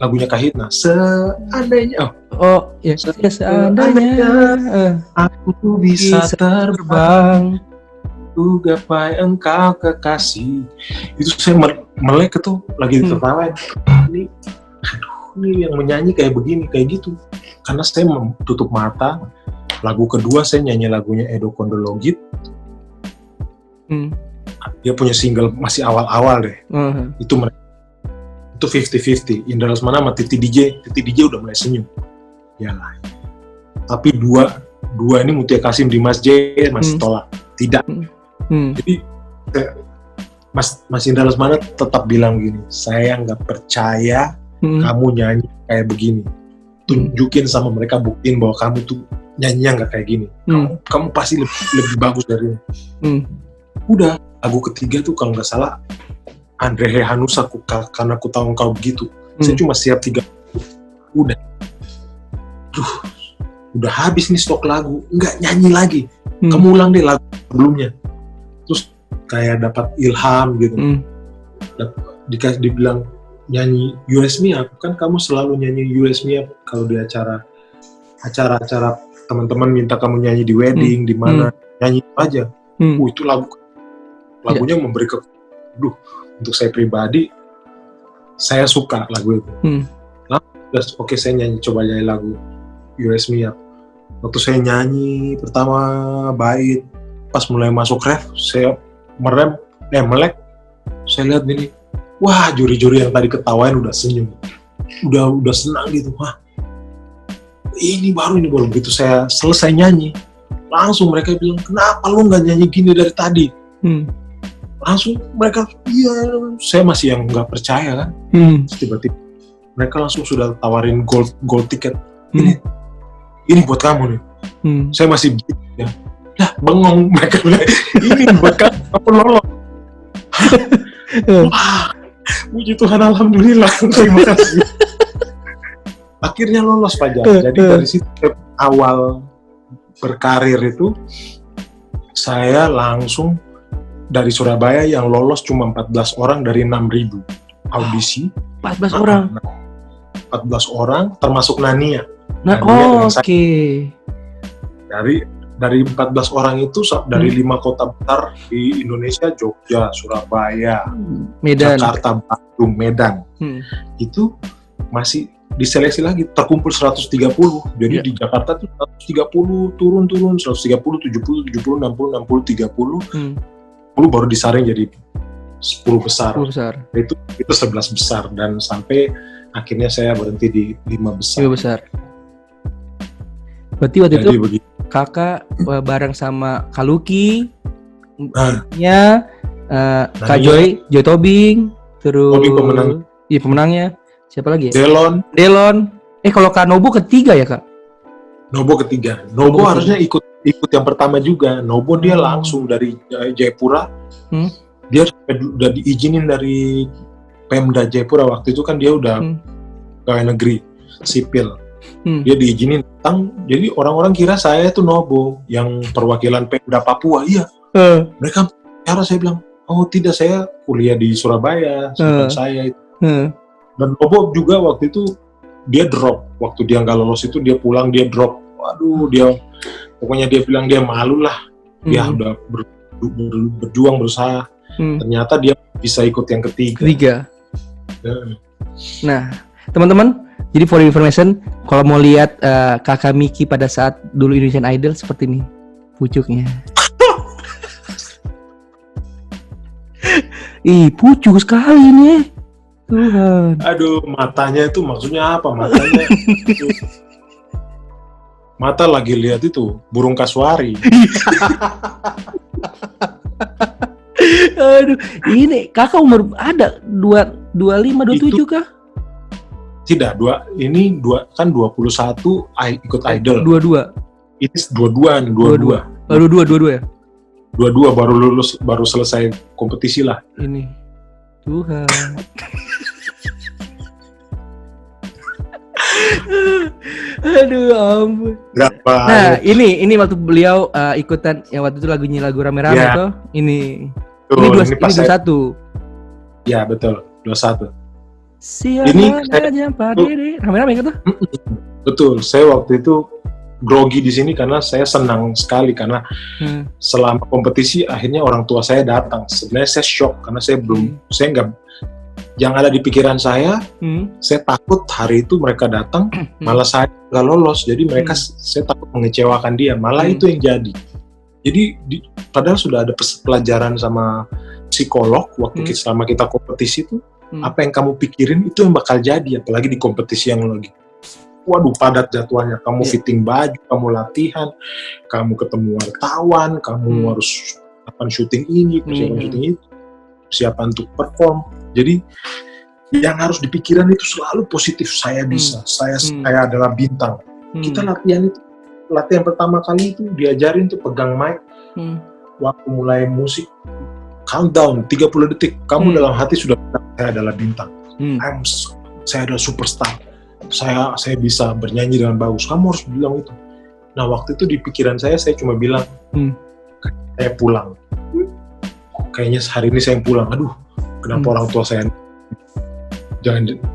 lagunya Kahitna, seandainya seandainya aku tuh bisa terbang ku gapai engkau kekasih. Itu saya melek itu lagi tertawain. Ini yang menyanyi kayak begini, kayak gitu. Karena saya tutup mata. Lagu kedua saya nyanyi lagunya Edo Kondologit. Dia punya single masih awal-awal deh. Itu 50-50. Indra Lesmana sama Titi DJ udah mulai senyum. Yalah. Tapi dua ini Mutia Kasim, Dimas J masih tolak. Tidak. Jadi Mas Indra Lesmana tetap bilang gini, saya nggak percaya kamu nyanyi kayak begini. Tunjukin sama mereka, buktiin bahwa kamu tuh nyanyinya nggak kayak gini. Kamu pasti lebih bagus dari ini. Udah, lagu ketiga tuh kalau nggak salah Andre Hanusa, karena aku tahu engkau begitu. Saya cuma siap 3. Udah habis nih stok lagu, nggak nyanyi lagi. Kamu ulang deh lagu sebelumnya. Terus kayak dapat ilham gitu. Dibilang nyanyi You Raise Me Up, kan kamu selalu nyanyi You Raise Me Up kalau di acara teman-teman minta kamu nyanyi di wedding, di mana nyanyi itu aja. Itu lagunya memberi untuk saya pribadi, saya suka lagu itu. Oke, saya coba nyanyi lagu You Raise Me Up. Waktu saya nyanyi pertama bait, pas mulai masuk ref, saya melek, saya lihat gini, wah juri-juri yang tadi ketawain udah senyum, udah senang gitu. Wah, ini baru begitu saya selesai nyanyi, langsung mereka bilang, kenapa lu nggak nyanyi gini dari tadi? Langsung mereka, iya, saya masih yang nggak percaya kan. Tiba-tiba mereka langsung sudah tawarin gold ticket. Ini buat kamu nih. Saya masih ya bengong, mereka bilang ini buat kamu lolos. Wah, puji Tuhan, alhamdulillah, terima kasih. Akhirnya lolos Fajar. Jadi dari situ awal berkarir itu saya langsung dari Surabaya yang lolos cuma 14 orang dari 6.000 audisi. 14 orang? 14 orang, termasuk Nania. Oke. Dari 14 orang itu, dari 5 kota besar di Indonesia, Jogja, Surabaya, Medan, Jakarta, Bandung, Medan. Itu masih diseleksi lagi, terkumpul 130. Jadi di Jakarta tuh 130, turun, 130, 70, 60, 30. Baru disaring jadi 10 besar. Itu 11 besar dan sampai akhirnya saya berhenti di 5 besar. 5 besar. Berarti waktu itu Kakak bareng sama Kaluki, Kak Joy Tobing, terus pemenang. Iya, pemenangnya. Siapa lagi ya? Delon. Kalau Kak Nobo ketiga ya Kak? Nobo ketiga. Nobo harusnya ikut yang pertama juga. Nobo dia langsung dari Jayapura. Dia udah diizinin dari Pemda Jayapura waktu itu kan dia udah pegawai negeri sipil. Dia diizinin datang. Jadi orang-orang kira saya itu Nobo yang perwakilan Pemda Papua. Iya. Mereka cara saya bilang, oh tidak, saya kuliah di Surabaya. Saya itu. Dan Nobo juga waktu itu dia drop. Waktu dia nggak lolos itu dia pulang, dia drop. Waduh, pokoknya dia bilang dia malu lah. Dia udah berjuang, berusaha. Ternyata dia bisa ikut yang ketiga. Nah, teman-teman, jadi for information, kalau mau lihat kakak Miki pada saat dulu Indonesian Idol seperti ini pucuknya. Ih, pucuk sekali nih. Tuhan. Aduh, matanya itu maksudnya apa? Matanya itu, mata lagi lihat itu burung kasuari. Aduh, ini kakak umur ada 25, 27 kah? Tidak, kan 21 ikut idol. 22. Ini 22. Baru 22 ya? 22 baru lulus, baru selesai kompetisi lah. Ini. Tuhan. Aduh, ampun. Berapa? Nah, ini waktu beliau ikutan yang waktu itu lagu rame-rame Ya. tuh. Ini Pas saya, 21. ya betul, 21. Siapa Ini saya- aja Pak Dede. Rame-rame gitu. Betul, saya waktu itu grogi di sini karena saya senang sekali karena selama kompetisi akhirnya orang tua saya datang. Sebenarnya saya shock karena saya nggak, yang ada di pikiran saya takut hari itu mereka datang, malah saya nggak lolos. Jadi saya takut mengecewakan dia, malah itu yang jadi. Jadi padahal sudah ada pelajaran sama psikolog waktu selama kita kompetisi itu, apa yang kamu pikirin itu yang bakal jadi, apalagi di kompetisi yang lagi waduh padat jadwalnya, kamu fitting baju, kamu latihan, kamu ketemu wartawan, kamu harus syuting ini, persiapan syuting itu, persiapan untuk perform. Jadi yang harus dipikiran itu selalu positif. Saya bisa, saya adalah bintang. Kita latihan pertama kali itu diajarin tuh pegang mic, waktu mulai musik countdown 30 detik, kamu dalam hati sudah bilang, saya adalah bintang, saya adalah superstar, saya bisa bernyanyi dengan bagus. Kamu harus bilang itu. Nah waktu itu di pikiran saya cuma bilang, saya pulang. Kayaknya hari ini saya pulang. Aduh, kenapa orang tua saya?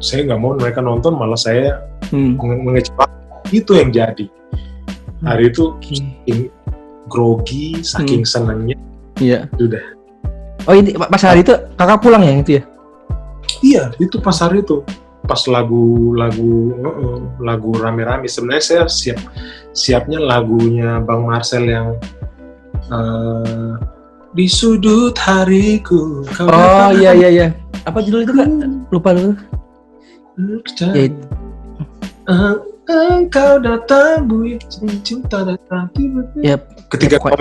Saya nggak mau mereka nonton, malah saya mengecewakan. Itu yang jadi. Hari itu saking grogi, saking senangnya. Iya. Sudah. Oh ini pas hari itu kakak pulang ya itu ya? Iya, itu pas hari itu. Pas lagu rame-rame. Sebenarnya saya siapnya lagunya Bang Marcel yang di sudut hariku. Oh iya. Apa judul itu kak? Lupa lu. Ya, engkau datang, bui cinta datang tiba-tiba. Ya, Ketika kau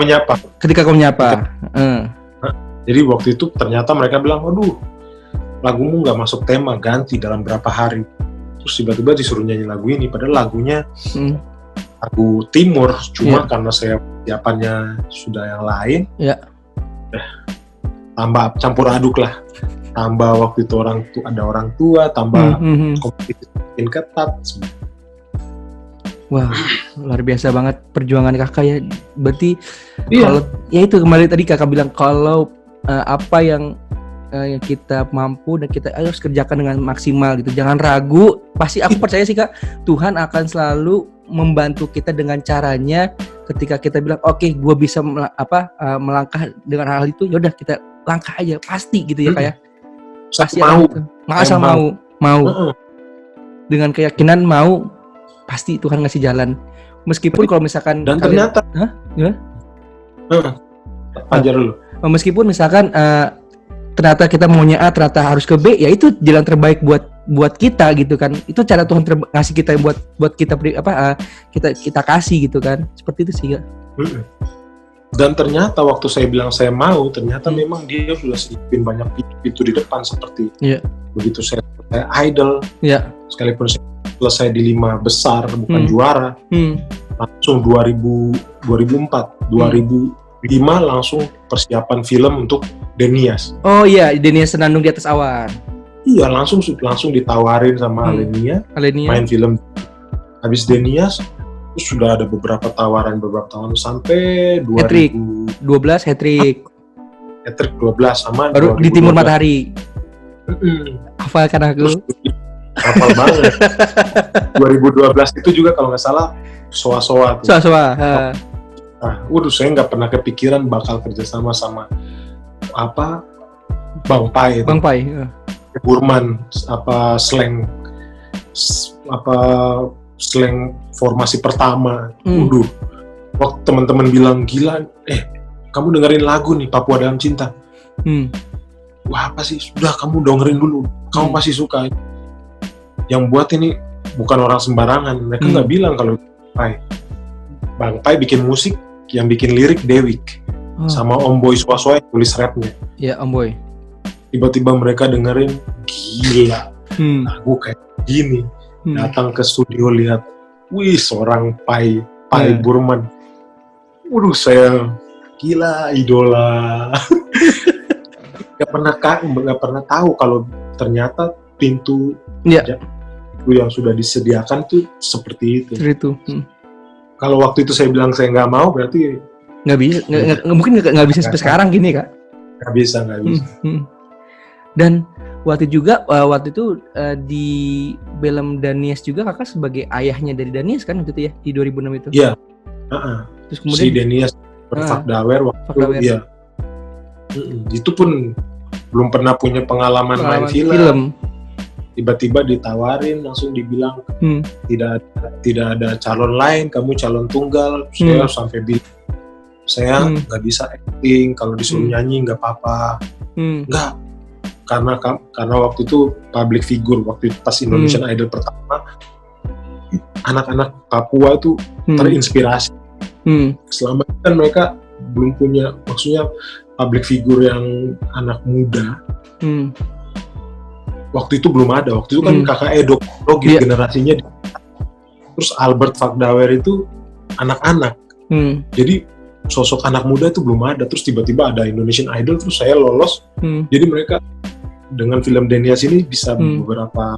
menyapa. Jadi waktu itu ternyata mereka bilang, aduh, lagumu nggak masuk tema, ganti dalam berapa hari. Terus tiba-tiba disuruh nyanyi lagu ini, padahal lagunya lagu timur, cuma karena saya siapannya sudah yang lain, tambah campur aduk lah. Tambah waktu itu ada orang tua, tambah kompetisi makin ketat. Wah, luar biasa banget perjuangan kakak ya. Berarti kalau ya itu kembali tadi kakak bilang kalau apa yang kita mampu dan kita harus kerjakan dengan maksimal gitu. Jangan ragu. Pasti aku percaya sih kak, Tuhan akan selalu membantu kita dengan caranya. Ketika kita bilang oke, gue bisa melangkah dengan hal itu, yaudah kita langkah aja. Pasti gitu ya kak ya. Pasti mau. Asal mau. Dengan keyakinan mau, pasti Tuhan ngasih jalan. Meskipun kalau misalkan dan ternyata ajar dulu. Meskipun misalkan ternyata kita maunya A, ternyata harus ke B, ya itu jalan terbaik buat kita gitu kan. Itu cara Tuhan ngasih kita buat kita kita kasih gitu kan. Seperti itu sih ya. Dan ternyata waktu saya bilang saya mau, ternyata memang dia sudah siapin banyak pintu di depan seperti begitu saya idol. Sekalipun saya selesai di 5 besar bukan juara, langsung 2004, 2005 langsung persiapan film untuk Denias. Oh iya, Denias Senandung di Atas Awan. Iya, langsung ditawarin sama Alenia main film. Habis Denias sudah ada beberapa tawaran sampai 2012 hat-trick 12 sama baru 2012. Di Timur Matahari. Hafal kan aku. Hafal banget. 2012 itu juga kalau nggak salah Soa-Soa. Waduh, saya nggak pernah kepikiran bakal kerjasama sama Bang Pai. Burman, slang formasi pertama. Waduh, waktu teman-teman bilang gila, kamu dengerin lagu nih Papua Dalam Cinta. wah apa sih, sudah kamu dengerin dulu, kamu pasti suka. Yang buat ini bukan orang sembarangan, mereka nggak bilang kalau Bang Pai bikin musik, yang bikin lirik Dewik, sama Om Boy Swaswa yang tulis rapnya. Ya Om Boy. Tiba-tiba mereka dengerin, gila, lagu kayak gini. Datang ke studio lihat, wih seorang Pai Burman. Waduh saya gila, idola. Gak pernah tahu kalau ternyata pintu yang sudah disediakan tuh seperti itu. Kalau waktu itu saya bilang saya nggak mau, berarti nggak bisa, mungkin nggak bisa sampai sekarang gini Kak. Nggak bisa. Dan waktu itu di film Danies juga Kakak sebagai ayahnya dari Danies kan waktu itu ya, di 2006 itu. Iya. Terus kemudian si Danies Fakdawer waktu itu ya. Itu pun belum pernah punya pengalaman main film. Tiba-tiba ditawarin, langsung dibilang tidak ada calon lain, kamu calon tunggal. Saya sampai bilang, saya nggak bisa acting, kalau disuruh nyanyi nggak apa-apa. Nggak, karena waktu itu public figure, waktu itu pas Indonesian Idol pertama, anak-anak Papua itu terinspirasi. Selama itu kan mereka belum punya, maksudnya public figure yang anak muda. Waktu itu belum ada. Waktu itu kan kakak Edo generasinya. Terus Albert Fakdawer itu anak-anak. Jadi sosok anak muda itu belum ada. Terus tiba-tiba ada Indonesian Idol, terus saya lolos. Jadi mereka dengan film Denias ini bisa beberapa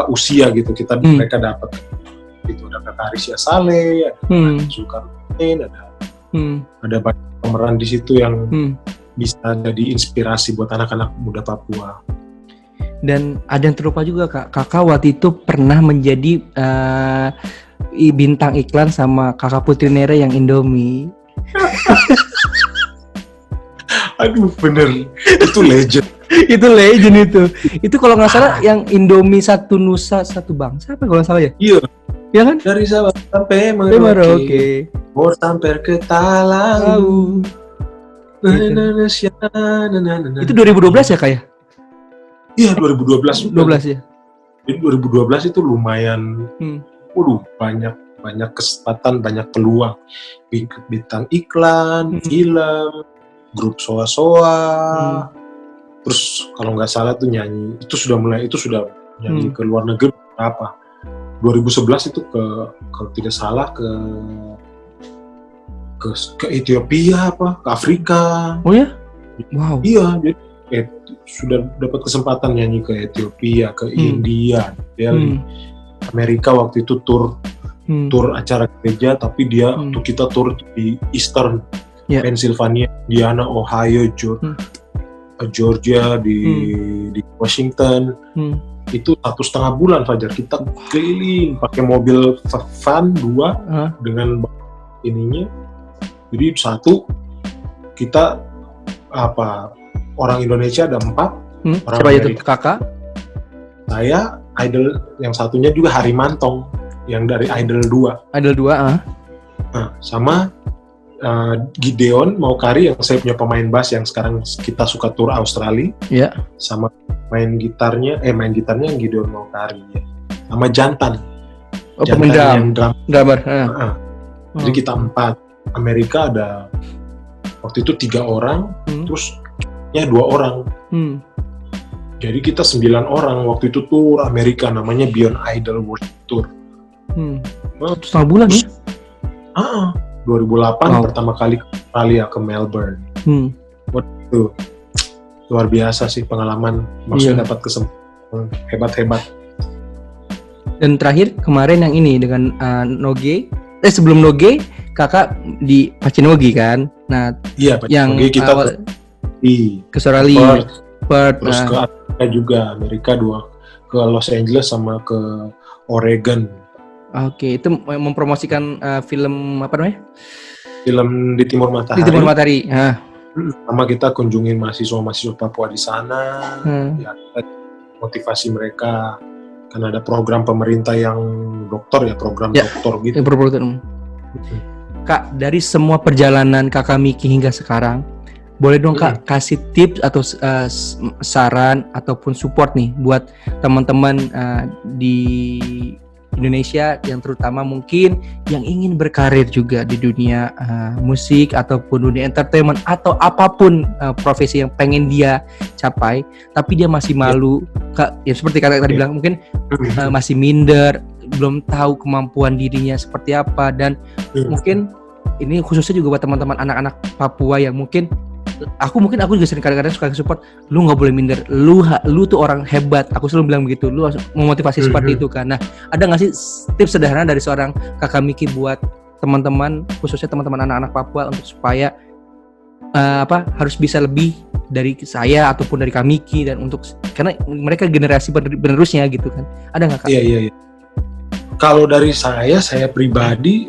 usia gitu mereka dapat. Itu ada Kakak Arisya Saleh, ada Zulkarnain, ada banyak pemeran di situ yang bisa jadi inspirasi buat anak-anak muda Papua. Dan ada yang terlupa juga Kak, Kakak waktu itu pernah menjadi bintang iklan sama Kakak Putri Nera yang Indomie. Aduh bener, itu legend. Itu legend itu. Itu kalau nggak salah yang Indomie satu nusa satu bangsa apa kalau nggak salah ya? Iya. Ya kan? Dari Sabah sampai Merauke, mau sampai ke Talau. Itu 2012 ya Kak ya? Iya 2012 ya. Jadi 2012 itu lumayan, banyak kesempatan, banyak peluang, bintang iklan, film, grup soa-soa, terus kalau nggak salah tuh nyanyi, itu sudah nyanyi ke luar negeri berapa? 2011 itu kalau tidak salah ke Ethiopia ke Afrika. Oh ya? Wow. Iya, jadi sudah dapat kesempatan nyanyi ke Ethiopia, ke India, Delhi, Amerika waktu itu tur acara gereja, tapi kita tur di Eastern, Pennsylvania, Indiana, Ohio, Georgia, di Washington. Itu 1,5 bulan Fajar kita keliling pakai mobil van 2 dengan ininya. Jadi satu kita orang Indonesia ada 4, orang siapa Amerika. itu Kakak? Saya, idol yang satunya juga Harimantong, yang dari Idol 2. Idol 2, Nah, sama Gideon Maukari yang saya punya pemain bass yang sekarang kita suka tur Australia. Iya. Sama main gitarnya Gideon Maukari ya. Sama Jantan. Jantan yang drummer. Jadi kita 4. Amerika ada waktu itu 3 orang, terus 2 orang. Jadi kita 9 orang waktu itu tur Amerika, namanya Beyond Idol World Tour. 1,5 bulan ya? 2008 pertama kali ke Australia, ke Melbourne. Waduh, luar biasa sih pengalaman. Maksudnya dapat kesempatan hebat-hebat. Dan terakhir kemarin yang ini dengan Noge. Sebelum Noge, Kakak di Pacinogi kan? Nah, iya, yang kita ke Australia, Perth, terus ke Amerika juga, Amerika 2, ke Los Angeles sama ke Oregon. Oke, itu mempromosikan film apa namanya? Film di Timur Matahari. Di Timur Matahari. Sama kita kunjungin mahasiswa Papua di sana, ya, motivasi mereka. Kan ada program pemerintah yang dokter program dokter gitu. Kak, dari semua perjalanan Kakak Miki hingga sekarang, boleh dong Kak kasih tips atau saran ataupun support nih buat teman-teman di Indonesia yang terutama mungkin yang ingin berkarir juga di dunia musik ataupun dunia entertainment atau apapun profesi yang pengen dia capai, tapi dia masih malu, Kak, ya seperti kata tadi bilang mungkin masih minder, belum tahu kemampuan dirinya seperti apa, dan mungkin ini khususnya juga buat teman-teman anak-anak Papua yang mungkin aku juga sering kadang-kadang suka support, lu nggak boleh minder, lu tuh orang hebat, aku selalu bilang begitu, lu harus memotivasi seperti itu kan. Nah, ada nggak sih tips sederhana dari seorang Kakak Miki buat teman-teman, khususnya teman-teman anak-anak Papua untuk supaya harus bisa lebih dari saya ataupun dari Kak Miki, dan untuk karena mereka generasi penerusnya gitu kan, ada nggak Kak? Iya. Kalau dari saya pribadi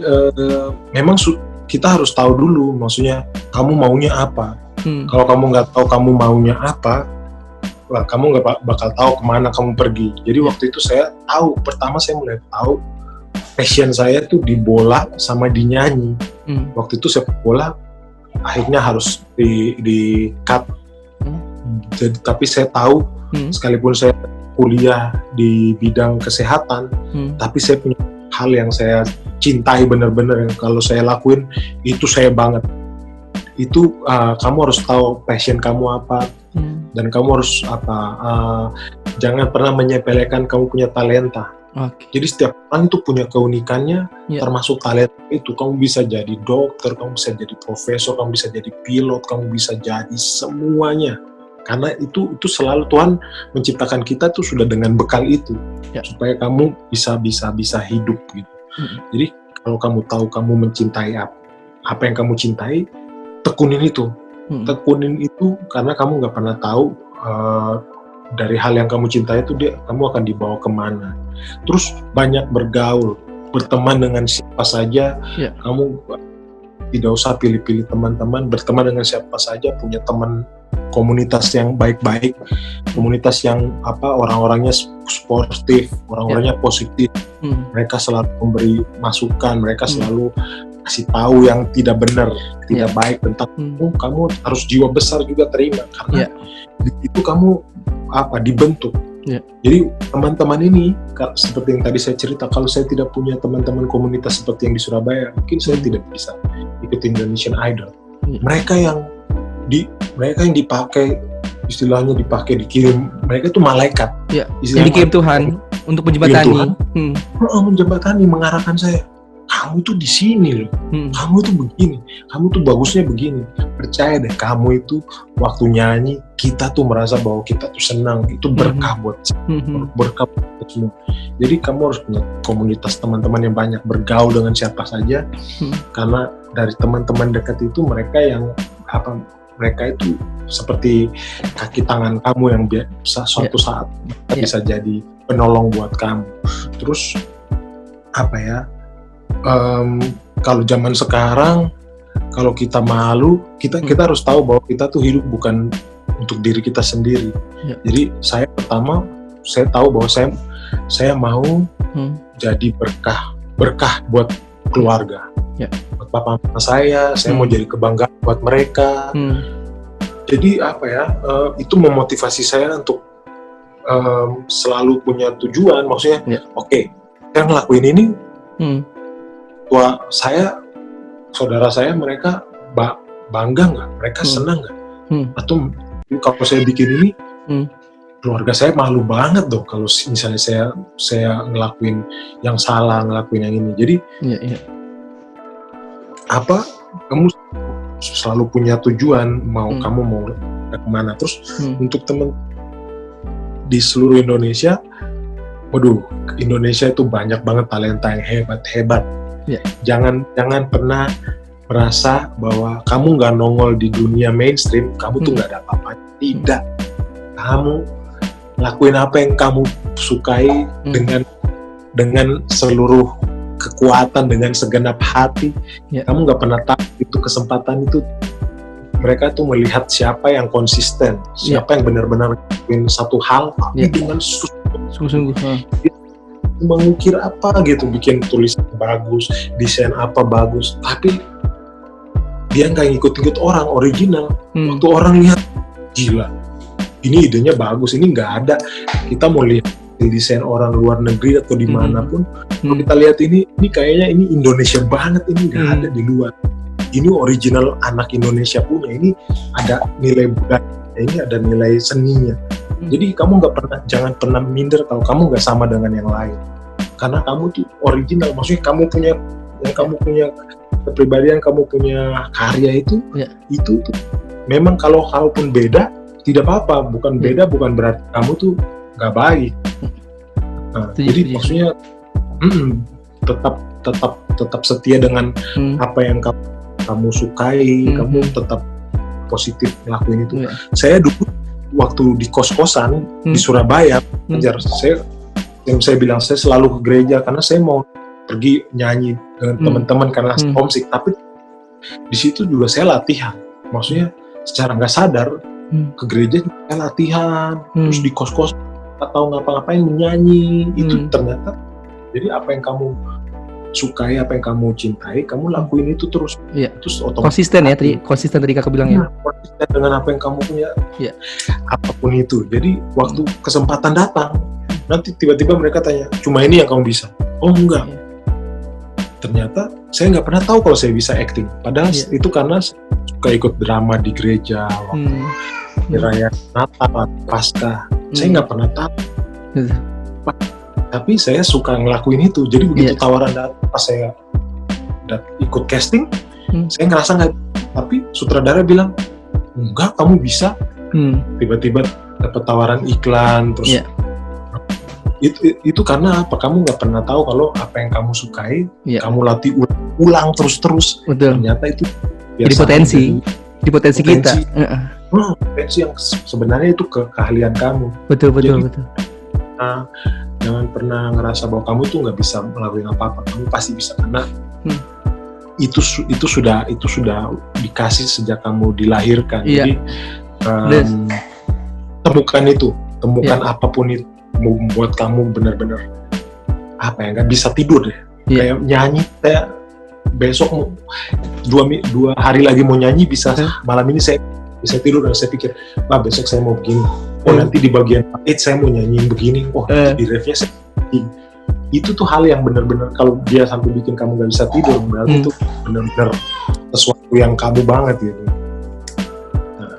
memang kita harus tahu dulu, maksudnya kamu maunya apa. Kalau kamu nggak tahu kamu maunya apa, kamu nggak bakal tahu kemana kamu pergi. Jadi waktu itu saya tahu, pertama saya mulai tahu passion saya tuh di bola sama di nyanyi. Waktu itu sepak bola akhirnya harus di cut. Jadi, tapi saya tahu sekalipun saya kuliah di bidang kesehatan, tapi saya punya hal yang saya cintai benar-benar, yang kalau saya lakuin itu saya banget. Itu kamu harus tahu passion kamu apa, dan kamu harus jangan pernah menyepelekan kamu punya talenta. Jadi setiap orang itu punya keunikannya, termasuk talenta itu. Kamu bisa jadi dokter, kamu bisa jadi profesor, kamu bisa jadi pilot, kamu bisa jadi semuanya. Karena itu selalu Tuhan menciptakan kita tuh sudah dengan bekal itu, supaya kamu bisa hidup gitu. Jadi kalau kamu tahu kamu mencintai apa yang kamu cintai, tekunin itu karena kamu nggak pernah tahu dari hal yang kamu cintai itu kamu akan dibawa kemana. Terus banyak bergaul, berteman dengan siapa saja. Kamu tidak usah pilih-pilih teman-teman, berteman dengan siapa saja, punya teman komunitas yang baik-baik, komunitas yang orang-orangnya sportif, orang-orangnya positif. Mereka selalu memberi masukan, mereka selalu kasih tahu yang tidak benar, tidak baik tentang kamu harus jiwa besar juga terima, karena itu kamu dibentuk. Jadi teman-teman ini seperti yang tadi saya cerita, kalau saya tidak punya teman-teman komunitas seperti yang di Surabaya, mungkin saya tidak bisa ikut Indonesian Idol. Mereka yang dipakai, istilahnya dikirim, mereka itu malaikat. Yang dikirim Tuhan untuk menjembatani. Menjembatani, mengarahkan saya. Kamu tuh di sini loh, kamu tuh begini, kamu tuh bagusnya begini. Percaya deh, kamu itu waktu nyanyi kita tuh merasa bahwa kita tuh senang, itu berkah buat berkah buat semua. Jadi kamu harus punya komunitas teman-teman yang banyak, bergaul dengan siapa saja, karena dari teman-teman dekat itu mereka itu seperti kaki tangan kamu yang suatu saat bisa jadi penolong buat kamu. Terus kalau zaman sekarang, kalau kita malu, kita harus tahu bahwa kita tuh hidup bukan untuk diri kita sendiri. Jadi saya tahu bahwa saya mau jadi berkah buat keluarga, buat papa mama saya mau jadi kebanggaan buat mereka. Jadi itu memotivasi saya untuk selalu punya tujuan. Maksudnya, saya ngelakuin ini. Saudara saya mereka bangga nggak? Mereka senang nggak? Atau kalau saya bikin ini, keluarga saya malu banget dong kalau misalnya saya ngelakuin yang salah, ngelakuin yang ini. Jadi kamu selalu punya tujuan, kamu mau kemana. Terus untuk teman di seluruh Indonesia, Indonesia itu banyak banget talenta yang hebat. Jangan pernah merasa bahwa kamu nggak nongol di dunia mainstream, kamu tuh nggak ada apa-apa. Tidak, kamu lakuin apa yang kamu sukai dengan seluruh kekuatan, dengan segenap hati. Kamu nggak pernah tahu itu kesempatan itu. Mereka tuh melihat siapa yang konsisten, siapa yang benar-benar ngelakuin satu hal tapi dengan sungguh-sungguh. Mengukir apa gitu, bikin tulisan bagus, desain apa bagus, tapi dia nggak ngikut-ngikut orang, original. Waktu orang lihat, gila, ini idenya bagus, ini nggak ada. Kita mau lihat desain orang luar negeri atau dimanapun, kalau kita lihat ini kayaknya ini Indonesia banget, ini nggak ada di luar. Ini original anak Indonesia punya, ini ada nilai budaya, ini ada nilai seninya. Jadi kamu jangan pernah minder kalau kamu nggak sama dengan yang lain, karena kamu tuh original. Maksudnya kamu punya kepribadian, kamu punya karya itu tuh memang kalaupun beda tidak apa-apa, bukan beda bukan berarti kamu tuh nggak baik. Nah, jadi maksudnya tetap setia dengan apa yang kamu sukai, kamu tetap positif ngelakuin itu. Saya dulu waktu di kos-kosan di Surabaya, saya bilang saya selalu ke gereja karena saya mau pergi nyanyi dengan teman-teman karena homesick. Tapi di situ juga saya latihan, maksudnya secara nggak sadar ke gereja saya latihan, terus di kos-kos atau ngapa-ngapain menyanyi. Itu ternyata jadi apa yang kamu sukai, apa yang kamu cintai, kamu lakuin itu terus. Terus otomatis konsisten ya, konsisten tadi kakak bilang ya. Konsisten dengan apa yang kamu punya, apapun itu. Jadi waktu kesempatan datang, nanti tiba-tiba mereka tanya, cuma ini yang kamu bisa? Oh enggak. Ternyata saya nggak pernah tahu kalau saya bisa acting. Padahal itu karena suka ikut drama di gereja, waktu raya Natal, Paskah. Saya nggak pernah tahu. Tapi saya suka ngelakuin itu. Jadi begitu tawaran datang, pas saya ikut casting, saya ngerasa nggak. Tapi sutradara bilang, enggak, kamu bisa. Tiba-tiba dapat tawaran iklan, terus itu karena apa? Kamu nggak pernah tahu kalau apa yang kamu sukai, kamu latih ulang terus. Ternyata itu jadi potensi kita. Potensi yang sebenarnya itu keahlian kamu. Betul. Jangan pernah ngerasa bahwa kamu tuh nggak bisa melakukan apa-apa. Kamu pasti bisa karena itu sudah dikasih sejak kamu dilahirkan. Jadi temukan apapun itu membuat kamu benar-benar nggak bisa tidur deh. Kayak nyanyi, saya besok 2 hari lagi mau nyanyi, bisa malam ini saya bisa tidur dan saya pikir, besok saya mau begini. Nanti di bagian saya mau nyanyiin begini. Di refnya saya itu tuh hal yang benar-benar kalau dia sampai bikin kamu nggak bisa tidur, berarti itu benar-benar sesuatu yang kamu banget gitu.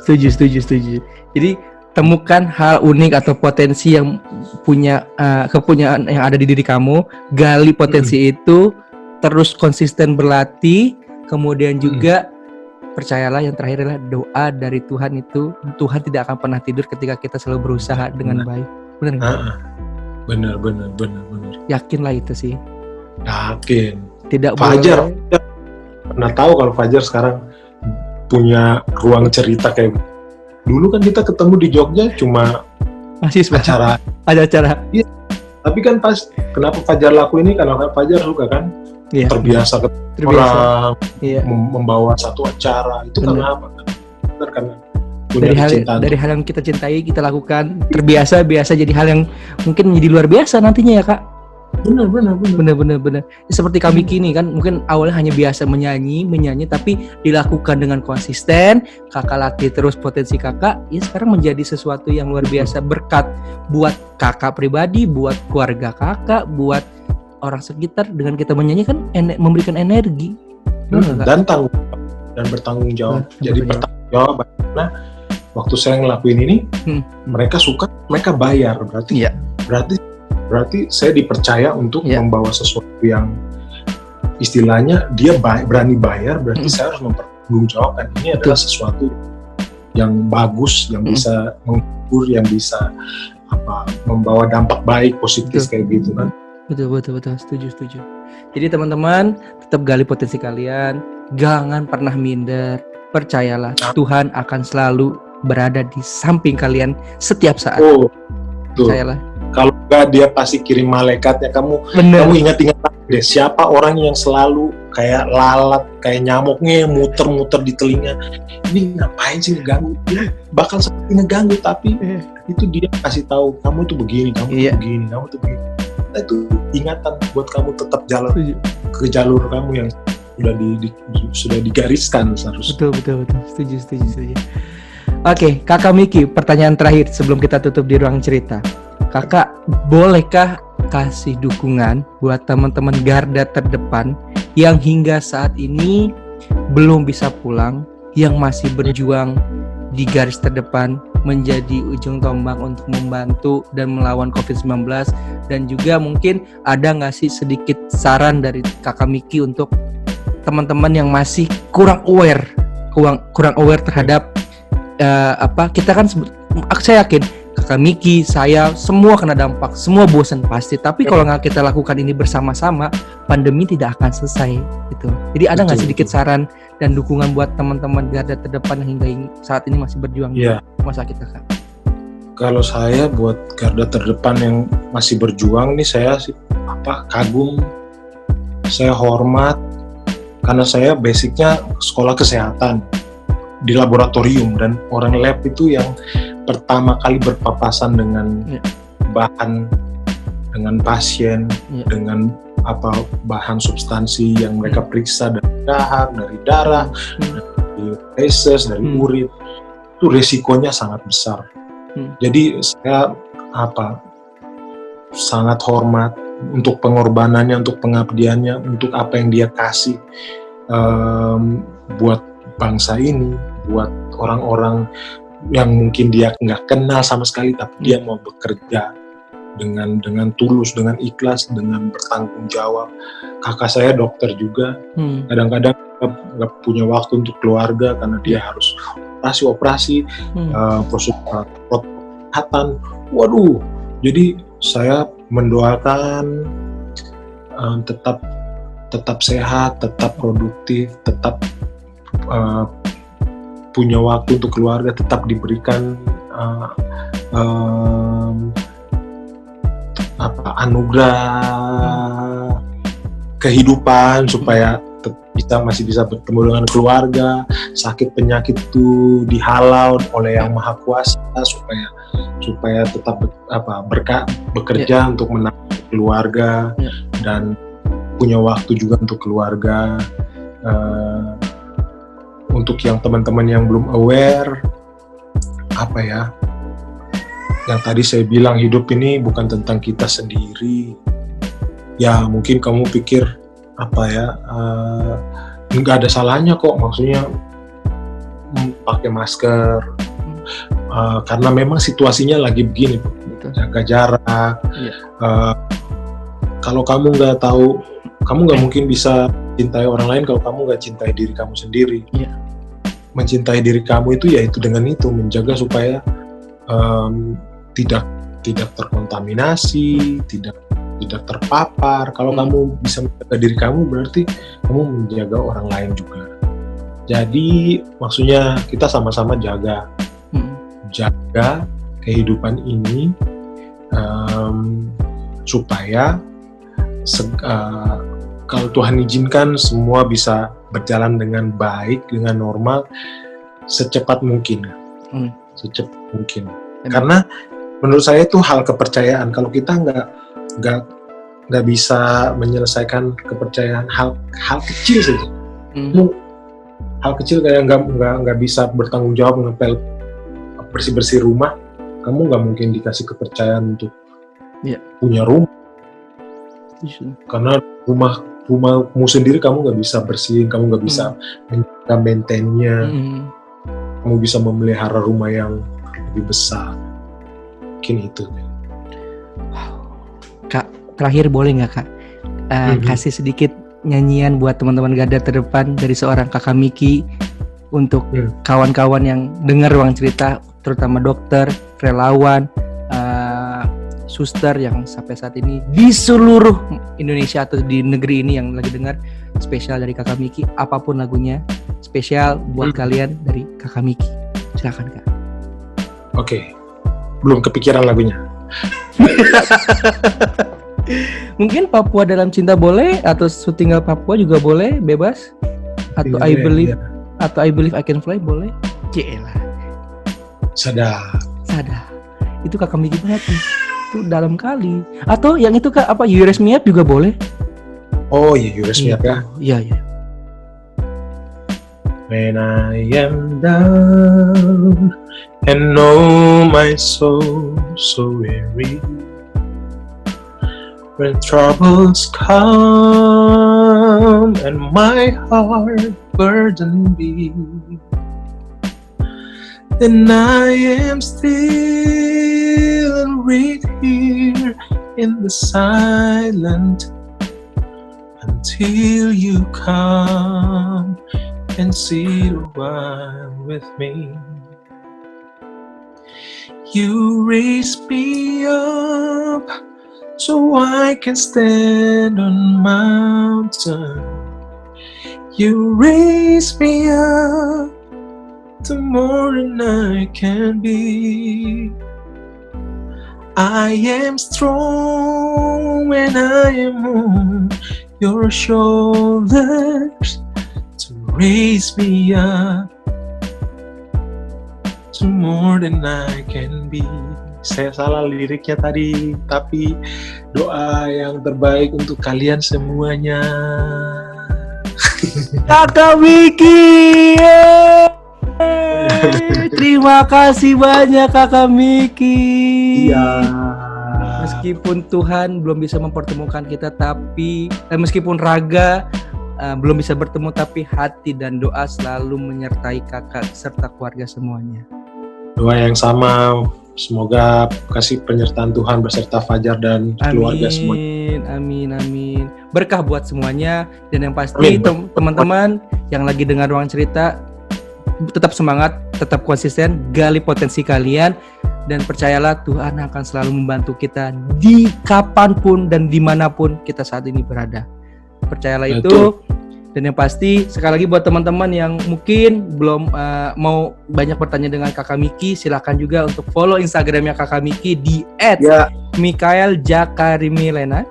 Setuju. Jadi temukan hal unik atau potensi yang punya kepunyaan yang ada di diri kamu, gali potensi itu, terus konsisten berlatih, kemudian juga percayalah yang terakhir adalah doa dari Tuhan itu, Tuhan tidak akan pernah tidur ketika kita selalu berusaha dengan baik. Benar nggak? Benar. Yakinlah itu sih. Yakin. Tidak Fajar pernah tahu kalau Fajar sekarang punya ruang cerita kayak dulu kan kita ketemu di Jogja cuma acara. Iya. Tapi kan pas kenapa Fajar laku ini karena Fajar suka kan? Terbiasa orang membawa satu acara itu. Karena apa? Karena dari hal yang kita cintai kita lakukan, terbiasa jadi hal yang mungkin menjadi luar biasa nantinya ya kak. Benar. Seperti kami kini kan mungkin awalnya hanya biasa menyanyi tapi dilakukan dengan konsisten, kakak latih terus potensi kakak, ya sekarang menjadi sesuatu yang luar biasa, berkat buat kakak pribadi, buat keluarga kakak, buat orang sekitar. Dengan kita menyanyi kan memberikan energi dan bertanggung jawab. Jadi bertanggung jawab. Nah, waktu saya ngelakuin ini, mereka suka, mereka bayar, berarti saya dipercaya untuk membawa sesuatu yang istilahnya dia berani bayar, berarti saya harus mempertanggungjawabkan ini adalah sesuatu yang bagus, yang bisa menghibur, yang bisa membawa dampak baik positif kayak gitu kan. Betul, setuju. Jadi teman-teman tetap gali potensi kalian, jangan pernah minder, percayalah Tuhan akan selalu berada di samping kalian setiap saat. Percayalah. Kalau enggak dia pasti kirim malaikatnya. Kamu ingat-ingat deh, siapa orang yang selalu kayak lalat, kayak nyamuknya muter-muter di telinga. Ini ngapain sih ngeganggu? Dia bakal seperti ngeganggu, tapi itu dia kasih tahu kamu tuh begini, kamu tuh begini. Itu ingatan buat kamu tetap jalan ke jalur kamu yang sudah digariskan seharusnya. Betul. Setuju. Oke, Kakak Miki, pertanyaan terakhir sebelum kita tutup di ruang cerita. Kakak, bolehkah kasih dukungan buat teman-teman garda terdepan yang hingga saat ini belum bisa pulang, yang masih berjuang di garis terdepan menjadi ujung tombak untuk membantu dan melawan COVID-19, dan juga mungkin ada nggak sih sedikit saran dari Kakak Miki untuk teman-teman yang masih kurang aware terhadap kita kan saya yakin Kakak Miki, saya semua kena dampak, semua bosan pasti. Tapi kalau nggak kita lakukan ini bersama-sama, pandemi tidak akan selesai gitu. Jadi ada nggak sedikit saran dan dukungan buat teman-teman garda terdepan yang hingga saat ini masih berjuang di masa kita, Kak? Kalau saya buat garda terdepan yang masih berjuang nih, saya kagum, saya hormat, karena saya basicnya sekolah kesehatan di laboratorium, dan orang lab itu yang pertama kali berpapasan dengan bahan, dengan pasien, dengan bahan substansi yang mereka periksa dari dahak, dari darah, dari feses, dari urin, itu resikonya sangat besar. Jadi saya sangat hormat untuk pengorbanannya, untuk pengabdiannya, untuk apa yang dia kasih buat bangsa ini, buat orang-orang yang mungkin dia nggak kenal sama sekali, tapi dia mau bekerja dengan tulus, dengan ikhlas, dengan bertanggung jawab. Kakak saya dokter juga, kadang-kadang nggak punya waktu untuk keluarga karena dia harus operasi, prosedur kesehatan. Waduh, jadi saya mendoakan tetap sehat, tetap produktif, tetap punya waktu untuk keluarga, tetap diberikan anugerah kehidupan supaya masih bisa bertemu dengan keluarga, sakit penyakit itu dihalau oleh Yang Maha Kuasa supaya tetap bekerja untuk menangani keluarga dan punya waktu juga untuk keluarga. Untuk yang teman-teman yang belum aware, yang tadi saya bilang, hidup ini bukan tentang kita sendiri. Ya mungkin kamu pikir nggak ada salahnya kok, maksudnya pakai masker, karena memang situasinya lagi begini, jaga jarak. Kalau kamu nggak tahu, kamu nggak mungkin bisa cintai orang lain kalau kamu nggak cintai diri kamu sendiri. Mencintai diri kamu itu yaitu dengan itu, menjaga supaya tidak terkontaminasi, tidak terpapar. Kalau kamu bisa menjaga diri kamu, berarti kamu menjaga orang lain juga. Jadi maksudnya kita sama-sama jaga kehidupan ini, supaya kalau Tuhan izinkan semua bisa berjalan dengan baik, dengan normal, secepat mungkin. Karena menurut saya itu hal kepercayaan. Kalau kita nggak bisa menyelesaikan kepercayaan hal kecil saja, hal kecil kayak nggak bisa bertanggung jawab ngepel bersih rumah, kamu nggak mungkin dikasih kepercayaan untuk punya rumah. Karena rumahmu sendiri kamu nggak bisa bersihin, kamu nggak bisa menjaga maintain-nya, kamu bisa memelihara rumah yang lebih besar. Mungkin itu. Kak, terakhir boleh nggak Kak kasih sedikit nyanyian buat teman-teman garda terdepan dari seorang Kakak Miki untuk kawan-kawan yang dengar ruang cerita, terutama dokter, relawan, suster yang sampai saat ini di seluruh Indonesia atau di negeri ini yang lagi dengar, spesial dari Kakak Miki, apapun lagunya spesial buat kalian dari Kakak Miki. Silakan Kak. Oke. Belum kepikiran lagunya. Mungkin Papua Dalam Cinta boleh, atau Sutinggal Papua juga boleh, bebas. Atau I Believe I Can Fly boleh. Cielah. Sadar. Itu Kakak Miki banget nih. Itu dalam kali. Atau yang itu Kak, You Raise Me Up juga boleh. Oh iya, You Raise Me Up ya. Iya. when I am down and know my soul so weary. When troubles come and my heart burden be, then I am still and wait here in the silent until you come and sit a while with me. You raise me up so I can stand on mountain. You raise me up to more than I can be. I am strong when I am on your shoulders to raise me up to more than I can be. Saya salah liriknya tadi, tapi doa yang terbaik untuk kalian semuanya. Kakak Miki. Terima kasih banyak Kakak Miki. Iya. Meskipun Tuhan belum bisa mempertemukan kita, tapi meskipun raga belum bisa bertemu, tapi hati dan doa selalu menyertai kakak serta keluarga semuanya. Doa yang sama, semoga kasih penyertaan Tuhan beserta Fajar dan keluarga semuanya. Amin. Berkah buat semuanya, dan yang pasti teman-teman yang lagi dengar Ruang Cerita, tetap semangat, tetap konsisten, gali potensi kalian, dan percayalah Tuhan akan selalu membantu kita di kapanpun dan dimanapun kita saat ini berada. Percayalah itu. Dan yang pasti sekali lagi buat teman-teman yang mungkin belum mau banyak bertanya dengan Kakak Miki, silakan juga untuk follow Instagramnya Kakak Miki di @mikaeljakarimielena.